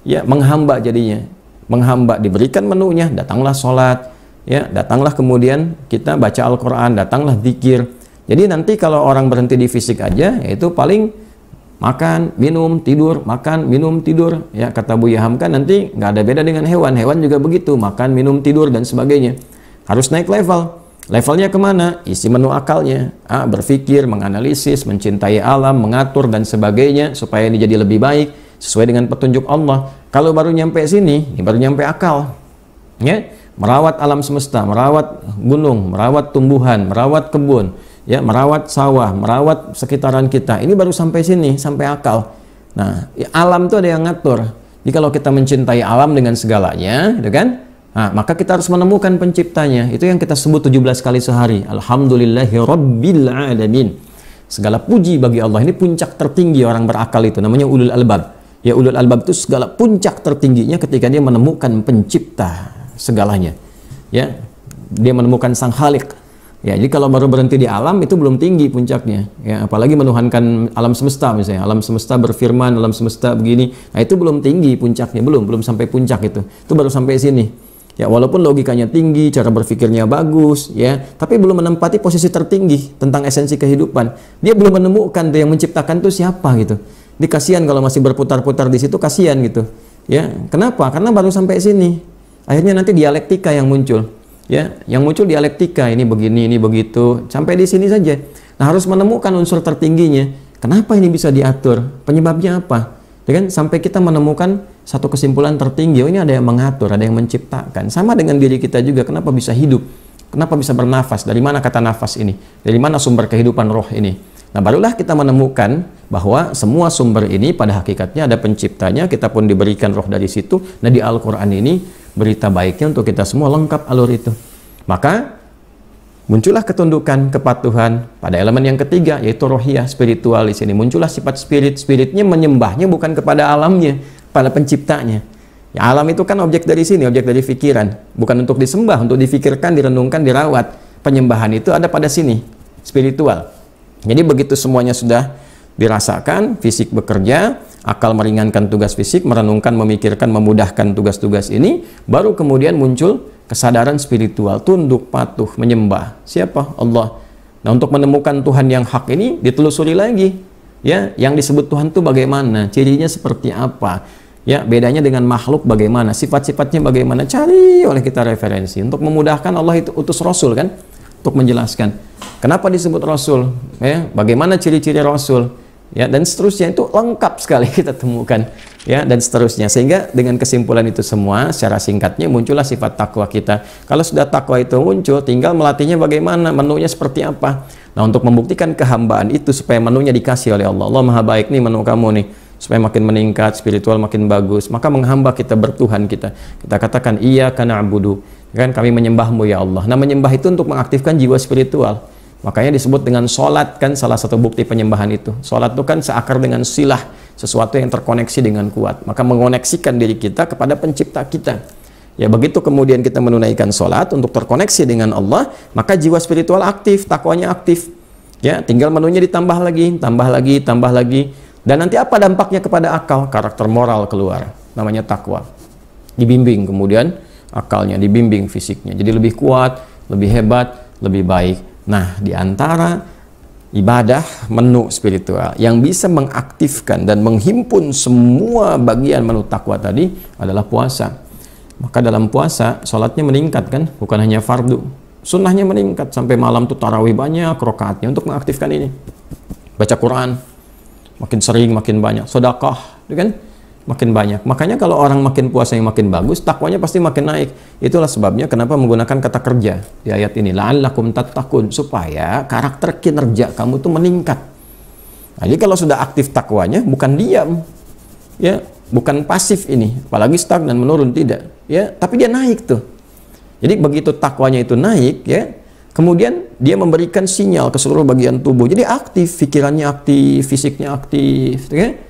Ya, menghamba jadinya. Menghamba, diberikan menunya, datanglah sholat, ya, datanglah kemudian kita baca Al-Quran, datanglah zikir. Jadi nanti kalau orang berhenti di fisik aja, yaitu paling makan, minum, tidur, makan, minum, tidur. Ya, kata Buya Hamka nanti nggak ada beda dengan hewan. Hewan juga begitu, makan, minum, tidur, dan sebagainya. Harus naik level. Levelnya kemana? Isi menu akalnya. Berpikir, menganalisis, mencintai alam, mengatur, dan sebagainya, supaya ini jadi lebih baik, sesuai dengan petunjuk Allah. Kalau baru nyampe sini, ini baru nyampe akal. Ya, merawat alam semesta, merawat gunung, merawat tumbuhan, merawat kebun, ya, merawat sawah, merawat sekitaran kita. Ini baru sampai sini, sampai akal. Nah, alam itu ada yang ngatur. Jadi kalau kita mencintai alam dengan segalanya, gitu kan? Nah, maka kita harus menemukan penciptanya. Itu yang kita sebut 17 kali sehari. Alhamdulillahi Rabbil Alamin. Segala puji bagi Allah. Ini puncak tertinggi orang berakal itu. Namanya ulul albab. Ya, ulul albab itu segala puncak tertingginya ketika dia menemukan pencipta segalanya. Ya, dia menemukan sang khalik. Ya, jadi kalau baru berhenti di alam itu belum tinggi puncaknya. Ya, apalagi menuhankan alam semesta misalnya. Alam semesta berfirman, alam semesta begini. Nah, itu belum tinggi puncaknya, belum sampai puncak itu. Itu baru sampai sini. Ya, walaupun logikanya tinggi, cara berpikirnya bagus, ya, tapi belum menempati posisi tertinggi tentang esensi kehidupan. Dia belum menemukan tuh yang menciptakan tuh siapa gitu. Dia kasihan kalau masih berputar-putar di situ, kasihan gitu. Ya, kenapa? Karena baru sampai sini. Akhirnya nanti dialektika yang muncul. Ya, yang muncul dialektika, ini begini, ini begitu, sampai di sini saja. Nah, harus menemukan unsur tertingginya. Kenapa ini bisa diatur? Penyebabnya apa? Ya kan? Sampai kita menemukan satu kesimpulan tertinggi, oh ini ada yang mengatur, ada yang menciptakan. Sama dengan diri kita juga, kenapa bisa hidup? Kenapa bisa bernafas? Dari mana kata nafas ini? Dari mana sumber kehidupan roh ini? Nah, barulah kita menemukan bahwa semua sumber ini pada hakikatnya ada penciptanya, kita pun diberikan roh dari situ. Nah, di Al-Quran ini berita baiknya untuk kita semua lengkap alur itu. Maka muncullah ketundukan, kepatuhan. Pada elemen yang ketiga, yaitu rohiyah, spiritual di sini. Muncullah sifat spirit. Spiritnya menyembahnya bukan kepada alamnya, pada penciptanya. Ya, alam itu kan objek dari sini, objek dari pikiran. Bukan untuk disembah, untuk difikirkan, direnungkan, dirawat. Penyembahan itu ada pada sini, spiritual. Jadi begitu semuanya sudah dirasakan, fisik bekerja, akal meringankan tugas fisik, merenungkan, memikirkan, memudahkan tugas-tugas ini, baru kemudian muncul kesadaran spiritual, tunduk, patuh, menyembah. Siapa? Allah. Nah, untuk menemukan Tuhan yang hak ini ditelusuri lagi. Ya, yang disebut Tuhan itu bagaimana? Cirinya seperti apa? Ya, bedanya dengan makhluk bagaimana? Sifat-sifatnya bagaimana? Cari oleh kita referensi. Untuk memudahkan Allah itu utus Rasul kan? Untuk menjelaskan. Kenapa disebut Rasul? Ya, bagaimana ciri-ciri Rasul? Ya, dan seterusnya itu lengkap sekali kita temukan. Ya, dan seterusnya. Sehingga dengan kesimpulan itu semua, secara singkatnya muncullah sifat takwa kita. Kalau sudah takwa itu muncul, tinggal melatihnya bagaimana? Menunya seperti apa? Nah, untuk membuktikan kehambaan itu supaya menunya dikasih oleh Allah. Allah Maha Baik nih menu kamu nih. Supaya makin meningkat, spiritual makin bagus, maka menghamba kita bertuhan kita. Kita katakan, iyyaka na'budu. Kan kami menyembahmu ya Allah. Nah, menyembah itu untuk mengaktifkan jiwa spiritual. Makanya disebut dengan sholat, kan salah satu bukti penyembahan itu. Sholat itu kan seakar dengan silah, sesuatu yang terkoneksi dengan kuat. Maka mengoneksikan diri kita kepada pencipta kita. Ya, begitu kemudian kita menunaikan sholat untuk terkoneksi dengan Allah, maka jiwa spiritual aktif, takwanya aktif. Ya, tinggal menunya ditambah lagi, tambah lagi, tambah lagi. Dan nanti apa dampaknya kepada akal? Karakter moral keluar, namanya takwa. Dibimbing kemudian akalnya, dibimbing fisiknya. Jadi lebih kuat, lebih hebat, lebih baik. Nah, di antara ibadah menu spiritual yang bisa mengaktifkan dan menghimpun semua bagian menu takwa tadi adalah puasa. Maka dalam puasa, sholatnya meningkat kan? Bukan hanya fardu. Sunnahnya meningkat, sampai malam tuh tarawih banyak rakaatnya untuk mengaktifkan ini. Baca Quran. Makin sering, makin banyak. Sedekah, kan? Makin banyak. Makanya kalau orang makin puasa yang makin bagus, takwanya pasti makin naik. Itulah sebabnya kenapa menggunakan kata kerja di ayat ini. La'allakum tattaqun, supaya karakter kinerja kamu tuh meningkat. Nah, jadi kalau sudah aktif takwanya, bukan diam. Ya, bukan pasif ini. Apalagi stagnan menurun, tidak. Ya, tapi dia naik tuh. Jadi begitu takwanya itu naik, ya, kemudian dia memberikan sinyal ke seluruh bagian tubuh. Jadi aktif, pikirannya aktif, fisiknya aktif. Okay?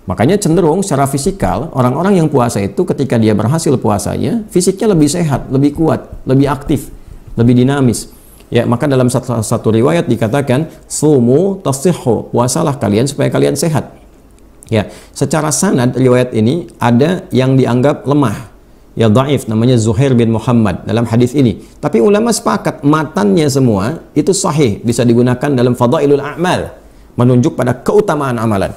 Makanya cenderung secara fisikal, orang-orang yang puasa itu ketika dia berhasil puasanya, fisiknya lebih sehat, lebih kuat, lebih aktif, lebih dinamis. Ya, maka dalam satu riwayat dikatakan, sumu tasihhu, puasalah kalian supaya kalian sehat. Ya, secara sanad riwayat ini ada yang dianggap lemah. Ya, dhaif, namanya Zuhair bin Muhammad dalam hadis ini. Tapi ulama sepakat matannya semua itu sahih, bisa digunakan dalam fadailul a'mal, menunjuk pada keutamaan amalan.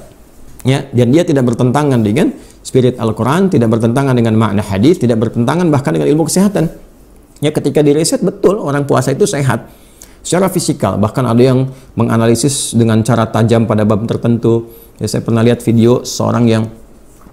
Ya, dan dia tidak bertentangan dengan spirit Al-Qur'an, tidak bertentangan dengan makna hadis, tidak bertentangan bahkan dengan ilmu kesehatan. Ya, ketika diriset betul orang puasa itu sehat secara fisikal, bahkan ada yang menganalisis dengan cara tajam pada bab tertentu. Ya, saya pernah lihat video seorang yang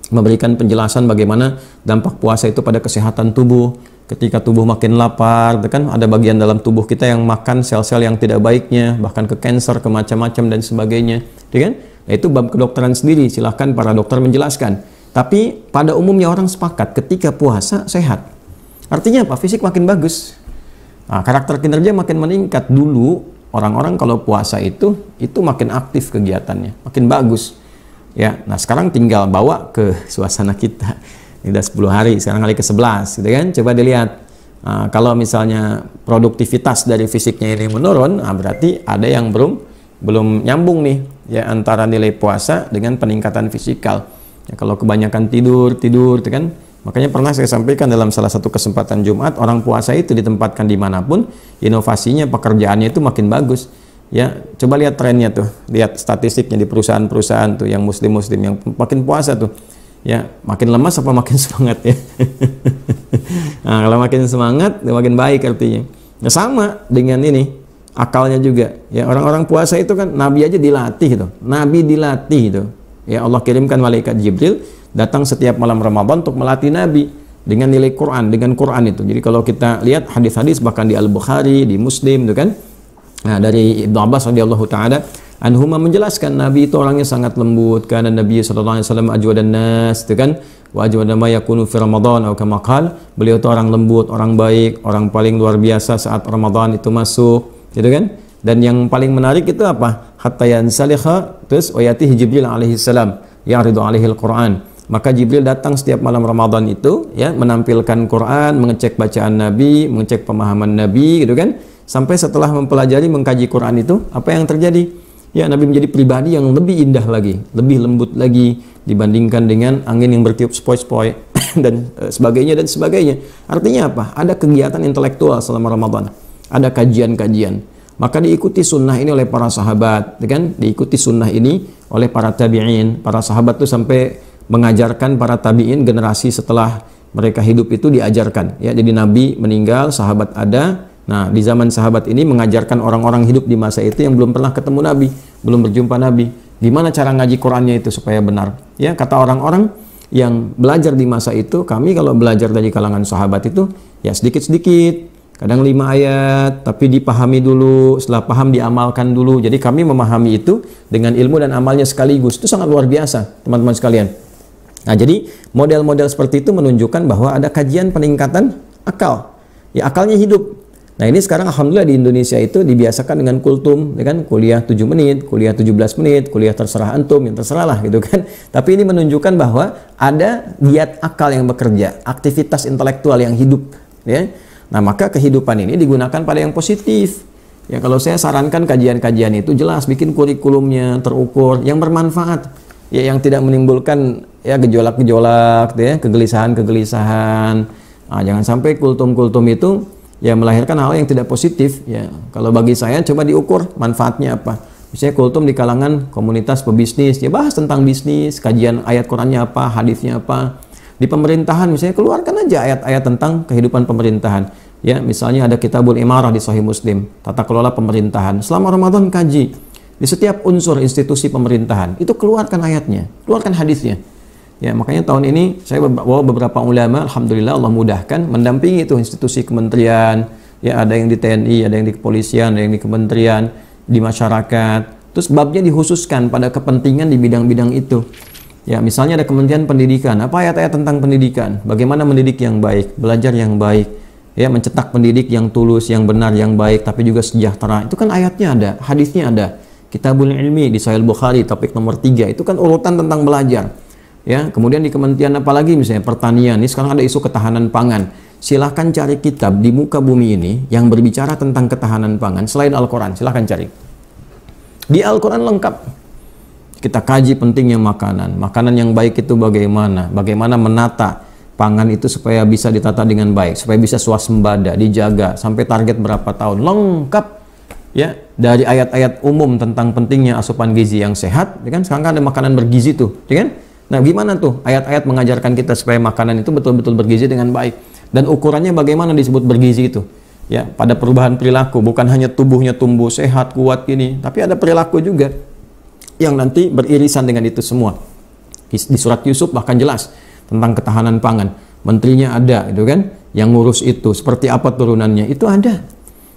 memberikan penjelasan bagaimana dampak puasa itu pada kesehatan tubuh. Ketika tubuh makin lapar, kan ada bagian dalam tubuh kita yang makan sel-sel yang tidak baiknya, bahkan ke kanker, ke macam-macam dan sebagainya, kan? Nah, itu bab kedokteran sendiri, silahkan para dokter menjelaskan. Tapi pada umumnya orang sepakat ketika puasa sehat. Artinya apa? Fisik makin bagus. Nah, karakter kinerja makin meningkat. Dulu orang-orang kalau puasa itu makin aktif kegiatannya, makin bagus. Ya, nah sekarang tinggal bawa ke suasana kita. Ini udah 10 hari, sekarang hari ke-11, gitu kan? Coba dilihat. Nah, kalau misalnya produktivitas dari fisiknya ini menurun, nah berarti ada yang belum nyambung nih, ya, antara nilai puasa dengan peningkatan fisikal. Ya, kalau kebanyakan tidur, itu kan? Makanya pernah saya sampaikan dalam salah satu kesempatan Jumat, orang puasa itu ditempatkan dimanapun, inovasinya, pekerjaannya itu makin bagus. Ya, coba lihat trennya tuh, lihat statistiknya di perusahaan-perusahaan tuh yang muslim-muslim yang makin puasa tuh, ya, makin lemas apa makin semangat ya? Nah, kalau makin semangat, makin baik artinya. Nah, sama dengan ini, akalnya juga. Ya, orang-orang puasa itu kan Nabi aja dilatih tuh, Nabi dilatih tuh. Ya, Allah kirimkan malaikat Jibril datang setiap malam Ramadan untuk melatih Nabi dengan nilai Quran, dengan Quran itu. Jadi kalau kita lihat hadis-hadis bahkan di Al-Bukhari, di Muslim itu kan. Nah, dari Ibnu Abbas radhiyallahu taala anhuma menjelaskan Nabi itu orangnya sangat lembut, karena Nabi sallallahu alaihi wasallam ajwadan nas, itu kan, wa ajwada ma yakunu fi Ramadan atau kama qala, beliau itu orang lembut, orang baik, orang paling luar biasa saat Ramadan itu masuk. gitu kan? Dan yang paling menarik itu apa? Hatta yansalikha, terus wayatihi Jibril alaihi salam ya'ridu alaihi al-Qur'an. Maka Jibril datang setiap malam Ramadan itu, ya, menampilkan Quran, mengecek bacaan Nabi, mengecek pemahaman Nabi, gitu kan? Sampai setelah mempelajari, mengkaji Quran itu, apa yang terjadi? Ya, Nabi menjadi pribadi yang lebih indah lagi, lebih lembut lagi dibandingkan dengan angin yang bertiup sepoi-sepoi dan sebagainya dan sebagainya. Artinya apa? Ada kegiatan intelektual selama Ramadan, ada kajian-kajian. Maka diikuti sunnah ini oleh para sahabat, kan? Diikuti sunnah ini oleh para tabi'in. Para sahabat itu sampai mengajarkan para tabi'in generasi setelah mereka hidup itu diajarkan. Ya, jadi Nabi meninggal, sahabat ada. Nah, di zaman sahabat ini mengajarkan orang-orang hidup di masa itu yang belum pernah ketemu Nabi, belum berjumpa Nabi. Gimana cara ngaji Qurannya itu supaya benar? Ya, kata orang-orang yang belajar di masa itu, kami kalau belajar dari kalangan sahabat itu, ya sedikit-sedikit. Kadang 5 ayat, tapi dipahami dulu, setelah paham diamalkan dulu. Jadi kami memahami itu dengan ilmu dan amalnya sekaligus. Itu sangat luar biasa, teman-teman sekalian. Nah, jadi model-model seperti itu menunjukkan bahwa ada kajian peningkatan akal. Ya, akalnya hidup. Nah, ini sekarang alhamdulillah di Indonesia itu dibiasakan dengan kultum, ya kan? Kuliah 7 menit, kuliah 17 menit, kuliah terserah antum, yang terserah lah gitu kan. Tapi ini menunjukkan bahwa ada giat akal yang bekerja, aktivitas intelektual yang hidup, ya. Nah, maka kehidupan ini digunakan pada yang positif. Ya, kalau saya sarankan kajian-kajian itu jelas, bikin kurikulumnya terukur, yang bermanfaat. Ya, yang tidak menimbulkan ya gejolak-gejolak, ya, kegelisahan-kegelisahan. Nah, jangan sampai kultum-kultum itu ya melahirkan hal yang tidak positif. Ya, kalau bagi saya coba diukur manfaatnya apa. Misalnya kultum di kalangan komunitas pebisnis, ya bahas tentang bisnis, kajian ayat Qurannya apa, hadisnya apa. Di pemerintahan misalnya keluarkan aja ayat-ayat tentang kehidupan pemerintahan. Ya, misalnya ada Kitabul Imarah di Sahih Muslim, tata kelola pemerintahan. Selama Ramadan kaji di setiap unsur institusi pemerintahan. Itu keluarkan ayatnya, keluarkan hadisnya. Ya, makanya tahun ini saya bawa beberapa ulama, alhamdulillah Allah mudahkan mendampingi itu institusi kementerian. Ya, ada yang di TNI, ada yang di kepolisian, ada yang di kementerian, di masyarakat. Terus babnya dikhususkan pada kepentingan di bidang-bidang itu. Ya, misalnya ada Kementerian Pendidikan, apa ayat-ayat tentang pendidikan, bagaimana mendidik yang baik, belajar yang baik, ya, mencetak pendidik yang tulus, yang benar, yang baik, tapi juga sejahtera. Itu kan ayatnya ada, hadisnya ada. Kitabul Ilmi di Sahih Bukhari, topik nomor 3, itu kan urutan tentang belajar. Ya, kemudian di kementerian apa lagi, misalnya pertanian, ini sekarang ada isu ketahanan pangan. Silahkan cari kitab di muka bumi ini yang berbicara tentang ketahanan pangan selain Al-Quran, silahkan cari. Di Al-Quran lengkap. Kita kaji pentingnya makanan. Makanan yang baik itu bagaimana? Bagaimana menata pangan itu supaya bisa ditata dengan baik, supaya bisa swasembada, dijaga sampai target berapa tahun. Lengkap, ya, dari ayat-ayat umum tentang pentingnya asupan gizi yang sehat, ya kan? Sekarang kan ada makanan bergizi tuh, ya kan? Nah, gimana tuh ayat-ayat mengajarkan kita supaya makanan itu betul-betul bergizi dengan baik, dan ukurannya bagaimana disebut bergizi itu? Ya, pada perubahan perilaku, bukan hanya tubuhnya tumbuh sehat, kuat gini, tapi ada perilaku juga yang nanti beririsan dengan itu semua. Di surat Yusuf bahkan jelas tentang ketahanan pangan. Menterinya ada, gitu kan, yang ngurus itu. Seperti apa turunannya, itu ada.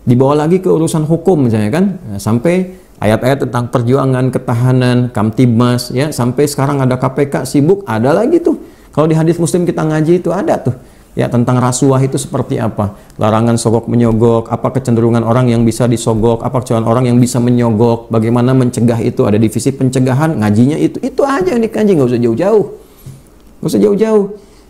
Dibawa lagi ke urusan hukum misalnya kan, sampai ayat-ayat tentang perjuangan, ketahanan, Kamtibmas, ya, sampai sekarang ada KPK sibuk, ada lagi tuh. Kalau di hadis Muslim kita ngaji itu ada tuh. Ya, tentang rasuah itu seperti apa, larangan sogok menyogok, apa kecenderungan orang yang bisa disogok, apa kecenderungan orang yang bisa menyogok, bagaimana mencegah itu, ada divisi pencegahan, ngajinya itu aja yang dikaji, nggak usah jauh-jauh, nggak usah jauh-jauh.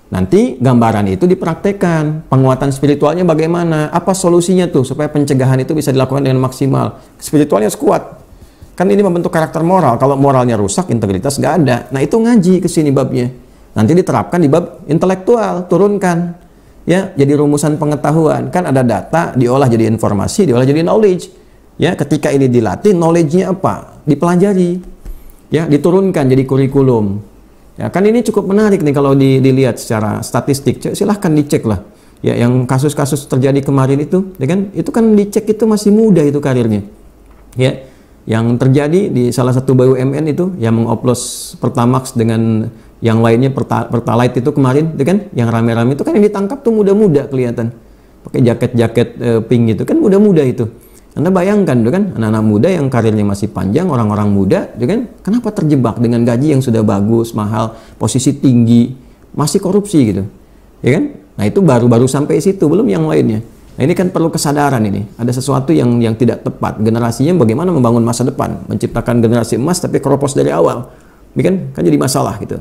Nanti gambaran itu dipraktekkan, penguatan spiritualnya bagaimana, apa solusinya tuh supaya pencegahan itu bisa dilakukan dengan maksimal, spiritualnya kuat. Kan ini membentuk karakter moral, kalau moralnya rusak, integritas nggak ada. Nah, itu ngaji ke sini babnya. Nanti diterapkan di bab intelektual, turunkan, ya, jadi rumusan pengetahuan. Kan ada data, diolah jadi informasi, diolah jadi knowledge. Ya, ketika ini dilatih, knowledge-nya apa? Dipelajari, ya, diturunkan jadi kurikulum. Ya, kan ini cukup menarik nih kalau dilihat secara statistik. Silahkan dicek lah. Ya, yang kasus-kasus terjadi kemarin itu, ya kan, itu kan dicek itu masih muda itu karirnya. Ya, yang terjadi di salah satu BUMN itu yang mengoplos Pertamax dengan yang lainnya Pertalite itu kemarin, itu kan, yang rame-rame itu kan yang ditangkap tuh muda-muda kelihatan, pakai jaket-jaket pink itu kan, muda-muda itu. Anda bayangkan tuh kan, anak-anak muda yang karirnya masih panjang, orang-orang muda, itu kan, kenapa terjebak dengan gaji yang sudah bagus, mahal, posisi tinggi, masih korupsi gitu, ya kan? Nah, itu baru-baru sampai situ, belum yang lainnya. Nah, ini kan perlu kesadaran ini. Ada sesuatu yang tidak tepat. Generasinya bagaimana membangun masa depan, menciptakan generasi emas tapi keropos dari awal. Ini kan jadi masalah gitu.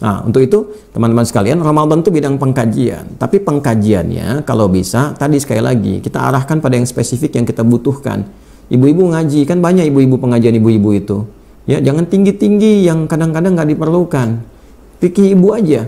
Nah, untuk itu teman-teman sekalian, Ramadan itu bidang pengkajian. Tapi pengkajiannya kalau bisa tadi sekali lagi kita arahkan pada yang spesifik yang kita butuhkan. Ibu-ibu ngaji, kan banyak ibu-ibu pengajian ibu-ibu itu. Ya, jangan tinggi-tinggi yang kadang-kadang nggak diperlukan. Fikih ibu aja.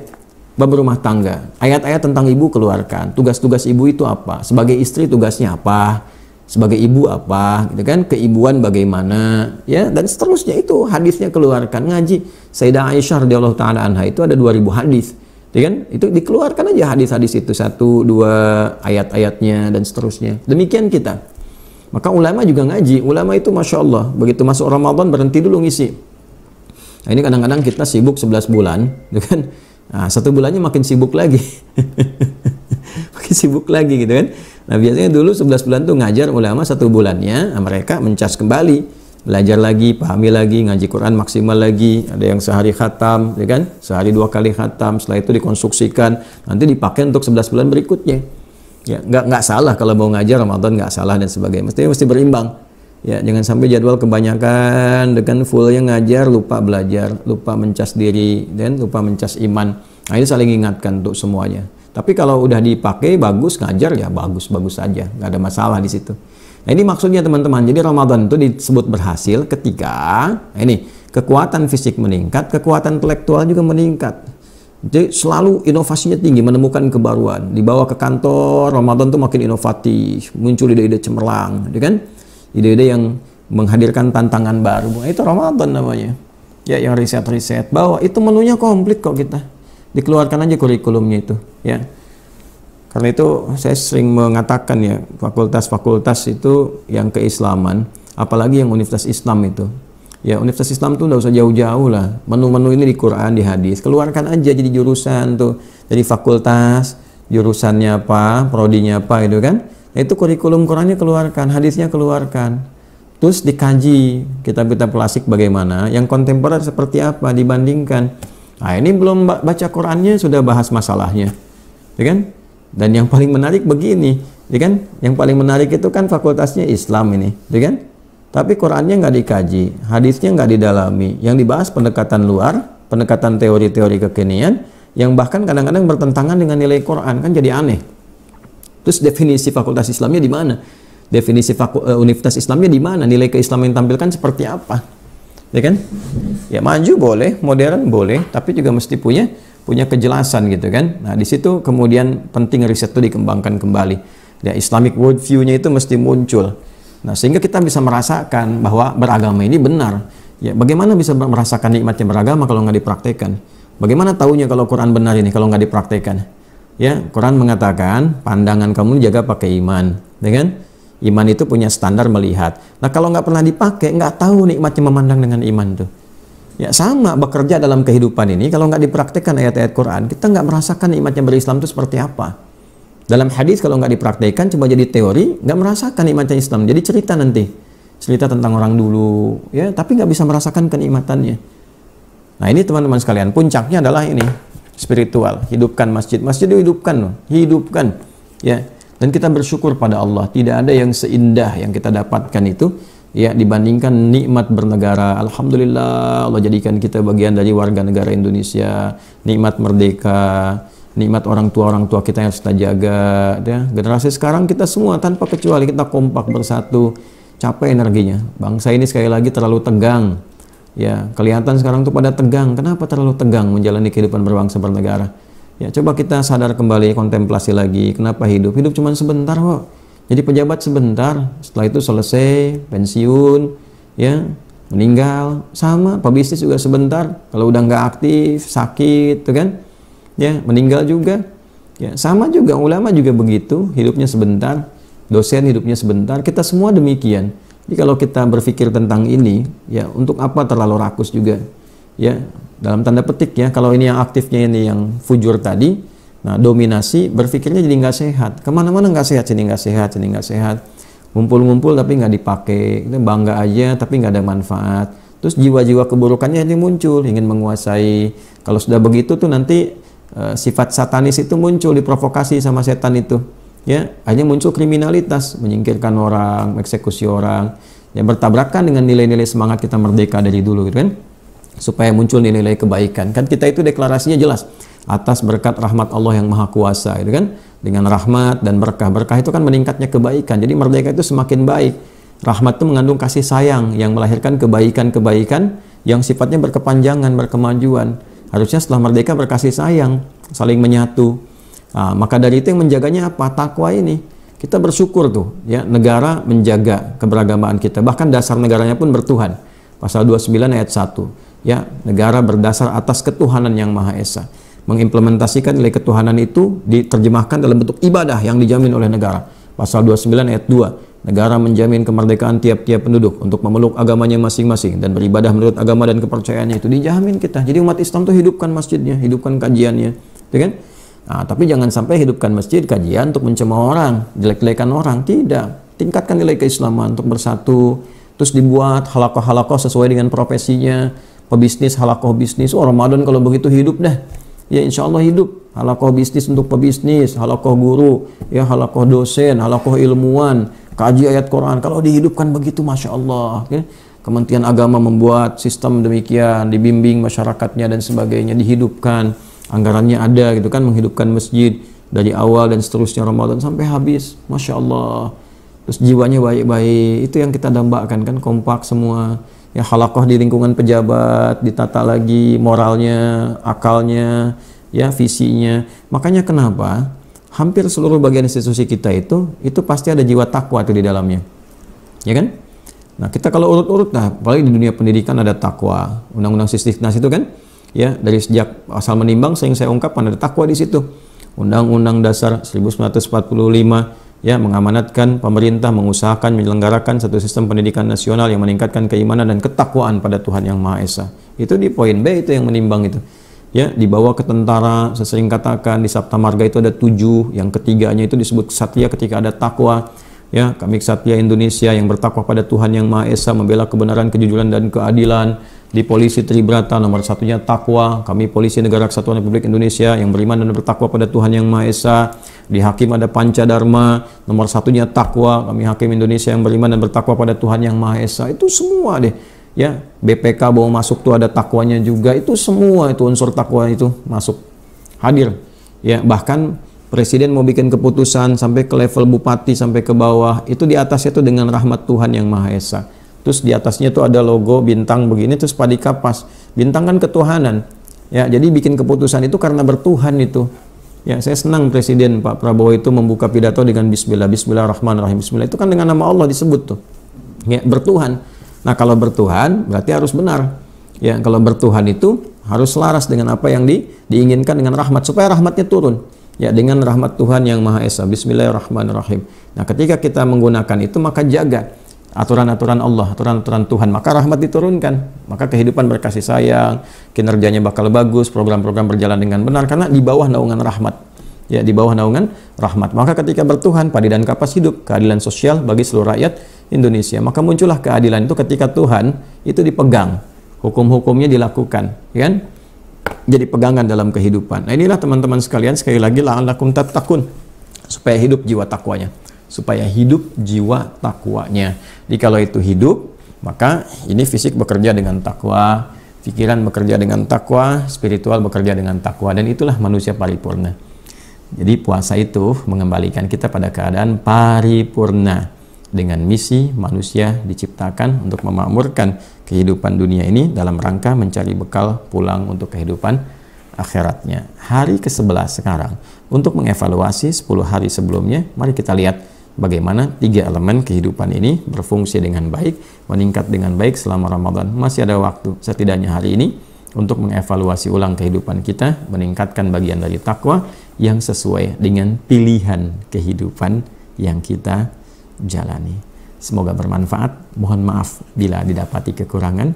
Bab rumah tangga, ayat-ayat tentang ibu keluarkan, tugas-tugas ibu itu apa, sebagai istri tugasnya apa, sebagai ibu apa, gitu kan, keibuan bagaimana, ya, dan seterusnya itu hadisnya keluarkan, ngaji. Sayyidah Aisyah radhiyallahu taala anha itu ada 2000 hadis, ya kan, itu dikeluarkan aja hadis-hadis itu, 1, 2 ayat-ayatnya dan seterusnya. Demikian kita. Maka ulama juga ngaji, ulama itu masya Allah, begitu masuk Ramadan berhenti dulu ngisi. Nah, ini kadang-kadang kita sibuk 11 bulan, gitu kan. Nah, 1 bulannya makin sibuk lagi. Makin sibuk lagi gitu kan. Nah, biasanya dulu 11 bulan tuh ngajar ulama 1 bulannya, nah, mereka mencas kembali, belajar lagi, pahami lagi, ngaji Quran maksimal lagi. Ada yang sehari khatam, ya kan? Sehari 2 kali khatam, setelah itu dikonstruksikan, nanti dipakai untuk 11 bulan berikutnya. Ya, nggak salah kalau mau ngajar Ramadan, nggak salah dan sebagainya. Mesti berimbang. Ya, jangan sampai jadwal kebanyakan dengan fullnya ngajar, lupa belajar, lupa mencas diri, dan lupa mencas iman. Nah, ini saling ingatkan untuk semuanya. Tapi kalau udah dipakai bagus ngajar ya bagus saja, nggak ada masalah di situ. Nah, ini maksudnya teman-teman. Jadi Ramadan itu disebut berhasil ketika ini kekuatan fisik meningkat, kekuatan intelektual juga meningkat. Jadi selalu inovasinya tinggi, menemukan kebaruan. Dibawa ke kantor, Ramadan tuh makin inovatif, muncul ide-ide cemerlang, ya kan? Ide-ide yang menghadirkan tantangan baru. Nah, itu Ramadan namanya. Ya, yang riset-riset bahwa itu menunya komplit kok kita. Dikeluarkan aja kurikulumnya itu, ya. Karena itu saya sering mengatakan ya, fakultas-fakultas itu yang keislaman, apalagi yang universitas Islam itu. Ya, universitas Islam tuh nggak usah jauh-jauh lah. Menu-menu ini di Quran, di hadis. Keluarkan aja jadi jurusan tuh. Jadi fakultas, jurusannya apa, prodinya apa itu kan. Nah, itu kurikulum Qurannya keluarkan, hadisnya keluarkan. Terus dikaji kitab-kitab klasik bagaimana, yang kontemporer seperti apa, dibandingkan. Nah, ini belum baca Qurannya sudah bahas masalahnya. Ya kan? Dan yang paling menarik begini, ya kan? Yang paling menarik itu kan fakultasnya Islam ini, ya kan? Tapi Qurannya nggak dikaji, hadisnya nggak didalami. Yang dibahas pendekatan luar, pendekatan teori-teori kekinian, yang bahkan kadang-kadang bertentangan dengan nilai Quran, kan jadi aneh. Terus definisi fakultas Islamnya di mana? Definisi universitas Islamnya di mana? Nilai keislaman yang tampilkan seperti apa? Ya kan? Ya maju boleh, modern boleh, tapi juga mesti punya kejelasan gitu kan. Nah, di situ kemudian penting riset itu dikembangkan kembali. Ya, Islamic worldview-nya itu mesti muncul. Nah, sehingga kita bisa merasakan bahwa beragama ini benar. Ya, bagaimana bisa merasakan nikmatnya beragama kalau nggak dipraktekkan? Bagaimana tahunya kalau Quran benar ini kalau nggak dipraktekkan? Ya, Quran mengatakan pandangan kamu jaga pakai iman, ya kan? Iman itu punya standar melihat. Nah, kalau nggak pernah dipakai, nggak tahu nikmatnya memandang dengan iman tuh. Ya, sama bekerja dalam kehidupan ini, kalau nggak dipraktekkan ayat-ayat Quran, kita nggak merasakan nikmatnya berislam itu seperti apa. Dalam hadis kalau nggak dipraktekkan, cuma jadi teori, nggak merasakan nikmatnya Islam. Jadi cerita nanti, cerita tentang orang dulu, ya, tapi nggak bisa merasakan kenikmatannya. Nah, ini teman-teman sekalian, puncaknya adalah ini. Spiritual, hidupkan masjid hidupkan loh, hidupkan ya, dan kita bersyukur pada Allah, tidak ada yang seindah yang kita dapatkan itu ya dibandingkan nikmat bernegara. Alhamdulillah Allah jadikan kita bagian dari warga negara Indonesia, nikmat merdeka, nikmat orang tua kita yang harus kita jaga ya. Generasi sekarang kita semua tanpa kecuali kita kompak bersatu, capek energinya. Bangsa ini sekali lagi terlalu tegang. Ya, kelihatan sekarang tuh pada tegang. Kenapa terlalu tegang menjalani kehidupan berbangsa bernegara? Ya, coba kita sadar kembali, kontemplasi lagi. Kenapa hidup? Hidup cuma sebentar kok. Jadi pejabat sebentar, setelah itu selesai, pensiun, ya, meninggal. Sama, pebisnis juga sebentar. Kalau udah nggak aktif, sakit, tuh kan? Ya, meninggal juga. Ya, sama juga ulama juga begitu. Hidupnya sebentar, dosen hidupnya sebentar. Kita semua demikian. Jadi kalau kita berpikir tentang ini, ya untuk apa terlalu rakus juga, ya dalam tanda petik ya. Kalau ini yang aktifnya ini yang fujur tadi, nah dominasi, berpikirnya jadi nggak sehat. Kemana-mana nggak sehat, sini nggak sehat, sini nggak sehat. Ngumpul-ngumpul tapi nggak dipakai, kita bangga aja tapi nggak ada manfaat. Terus jiwa-jiwa keburukannya ini muncul, ingin menguasai. Kalau sudah begitu tuh nanti sifat satanis itu muncul, diprovokasi sama setan itu. ya hanya muncul kriminalitas, menyingkirkan orang, eksekusi orang, yang bertabrakan dengan nilai-nilai semangat kita merdeka dari dulu gitu kan, supaya muncul nilai-nilai kebaikan. Kan kita itu deklarasinya jelas, atas berkat rahmat Allah yang maha kuasa gitu kan, dengan rahmat dan berkah itu kan meningkatnya kebaikan. Jadi merdeka itu semakin baik. Rahmat itu mengandung kasih sayang yang melahirkan kebaikan-kebaikan yang sifatnya berkepanjangan, berkemajuan. Harusnya setelah merdeka berkasih sayang, saling menyatu. Nah, maka dari itu yang menjaganya apa? Takwa ini. Kita bersyukur tuh, ya, negara menjaga keberagamaan kita. Bahkan dasar negaranya pun bertuhan. Pasal 29 ayat 1. Ya, negara berdasar atas ketuhanan yang Maha Esa. Mengimplementasikan nilai ketuhanan itu diterjemahkan dalam bentuk ibadah yang dijamin oleh negara. Pasal 29 ayat 2. Negara menjamin kemerdekaan tiap-tiap penduduk untuk memeluk agamanya masing-masing dan beribadah menurut agama dan kepercayaannya. Itu dijamin kita. Jadi umat Islam tuh hidupkan masjidnya, hidupkan kajiannya, ya kan? Nah, tapi jangan sampai hidupkan masjid, kajian untuk mencemooh orang, jelek-jelekan orang. Tidak. Tingkatkan nilai keislaman untuk bersatu. Terus dibuat halakoh-halakoh sesuai dengan profesinya. Pebisnis, halakoh bisnis. Oh, Ramadan kalau begitu hidup dah. Ya, insya Allah hidup. Halakoh bisnis untuk pebisnis, halakoh guru, ya, halakoh dosen, halakoh ilmuwan, kaji ayat Quran. Kalau dihidupkan begitu, Masya Allah. Ya. Kementerian Agama membuat sistem demikian, dibimbing masyarakatnya dan sebagainya, dihidupkan. Anggarannya ada gitu kan, menghidupkan masjid dari awal dan seterusnya Ramadan sampai habis, Masya Allah. Terus jiwanya baik-baik, itu yang kita dambakan kan, kompak semua. Ya, halakoh di lingkungan pejabat, ditata lagi moralnya, akalnya, ya, visinya. Makanya kenapa hampir seluruh bagian institusi kita itu pasti ada jiwa takwa itu di dalamnya, ya kan? Nah, kita kalau urut-urut, nah, apalagi di dunia pendidikan ada takwa, undang-undang Sisdiknas itu kan. Ya, dari sejak asal menimbang sering saya ungkapkan ada takwa di situ. Undang-Undang Dasar 1945 ya mengamanatkan pemerintah mengusahakan menyelenggarakan satu sistem pendidikan nasional yang meningkatkan keimanan dan ketakwaan pada Tuhan yang Maha Esa. Itu di poin B itu yang menimbang itu. Ya, dibawa ke tentara, saya sering katakan di Sabta Marga itu ada 7, yang ketiganya itu disebut Ksatria ketika ada takwa. Ya, kami Ksatria Indonesia yang bertakwa pada Tuhan yang Maha Esa, membela kebenaran, kejujuran dan keadilan. Di Polisi Tribrata nomor satunya takwa. Kami Polisi Negara Kesatuan Republik Indonesia yang beriman dan bertakwa pada Tuhan yang Maha Esa. Di Hakim ada Pancadharma, nomor satunya takwa. Kami Hakim Indonesia yang beriman dan bertakwa pada Tuhan yang Maha Esa. Itu semua deh. Ya, BPK bawa masuk tuh ada takwanya juga. Itu semua itu unsur takwa itu masuk hadir. Ya, bahkan Presiden mau bikin keputusan sampai ke level bupati sampai ke bawah, itu di atasnya tuh dengan rahmat Tuhan yang Maha Esa. Terus di atasnya tuh ada logo bintang begini, terus padi kapas. Bintang kan ketuhanan. Ya, jadi bikin keputusan itu karena bertuhan itu. Ya, saya senang Presiden Pak Prabowo itu membuka pidato dengan Bismillah, Bismillahirrahmanirrahim. Bismillah itu kan dengan nama Allah disebut tuh. Ya, bertuhan. Nah, kalau bertuhan berarti harus benar. Ya, kalau bertuhan itu harus selaras dengan apa yang diinginkan dengan rahmat supaya rahmatnya turun. Ya, dengan rahmat Tuhan yang Maha Esa. Bismillahirrahmanirrahim. Nah, ketika kita menggunakan itu maka jaga aturan-aturan Allah, aturan-aturan Tuhan, maka rahmat diturunkan, maka kehidupan berkasih sayang, kinerjanya bakal bagus, program-program berjalan dengan benar karena di bawah naungan rahmat. Ya, di bawah naungan rahmat. Maka ketika bertuhan, padi dan kapas hidup, keadilan sosial bagi seluruh rakyat Indonesia. Maka muncullah keadilan itu ketika Tuhan itu dipegang, hukum-hukumnya dilakukan, ya kan? Jadi pegangan dalam kehidupan. Nah, inilah teman-teman sekalian, sekali lagi la'allakum tattaqun, supaya hidup jiwa takwanya. Supaya hidup jiwa takwanya. Jadi kalau itu hidup, maka ini fisik bekerja dengan takwa, pikiran bekerja dengan takwa, spiritual bekerja dengan takwa, dan itulah manusia paripurna. Jadi puasa itu mengembalikan kita pada keadaan paripurna dengan misi manusia diciptakan untuk memakmurkan kehidupan dunia ini dalam rangka mencari bekal pulang untuk kehidupan akhiratnya. Hari ke-11 sekarang untuk mengevaluasi 10 hari sebelumnya, mari kita lihat bagaimana 3 elemen kehidupan ini berfungsi dengan baik, meningkat dengan baik selama Ramadan. Masih ada waktu, setidaknya hari ini, untuk mengevaluasi ulang kehidupan kita, meningkatkan bagian dari takwa yang sesuai dengan pilihan kehidupan yang kita jalani. Semoga bermanfaat. Mohon maaf bila didapati kekurangan.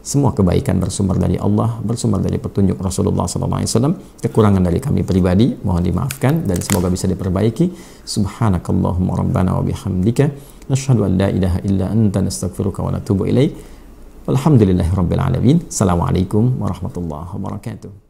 Semua kebaikan bersumber dari Allah, bersumber dari petunjuk Rasulullah SAW. Kekurangan dari kami pribadi mohon dimaafkan dan semoga bisa diperbaiki. Subhanakallahumma rabbana wa bihamdika nasyhadu an la ilaha illa anta nastaghfiruka wa natubu ilaik. Walhamdulillahirabbil alamin. Assalamualaikum warahmatullahi wabarakatuh.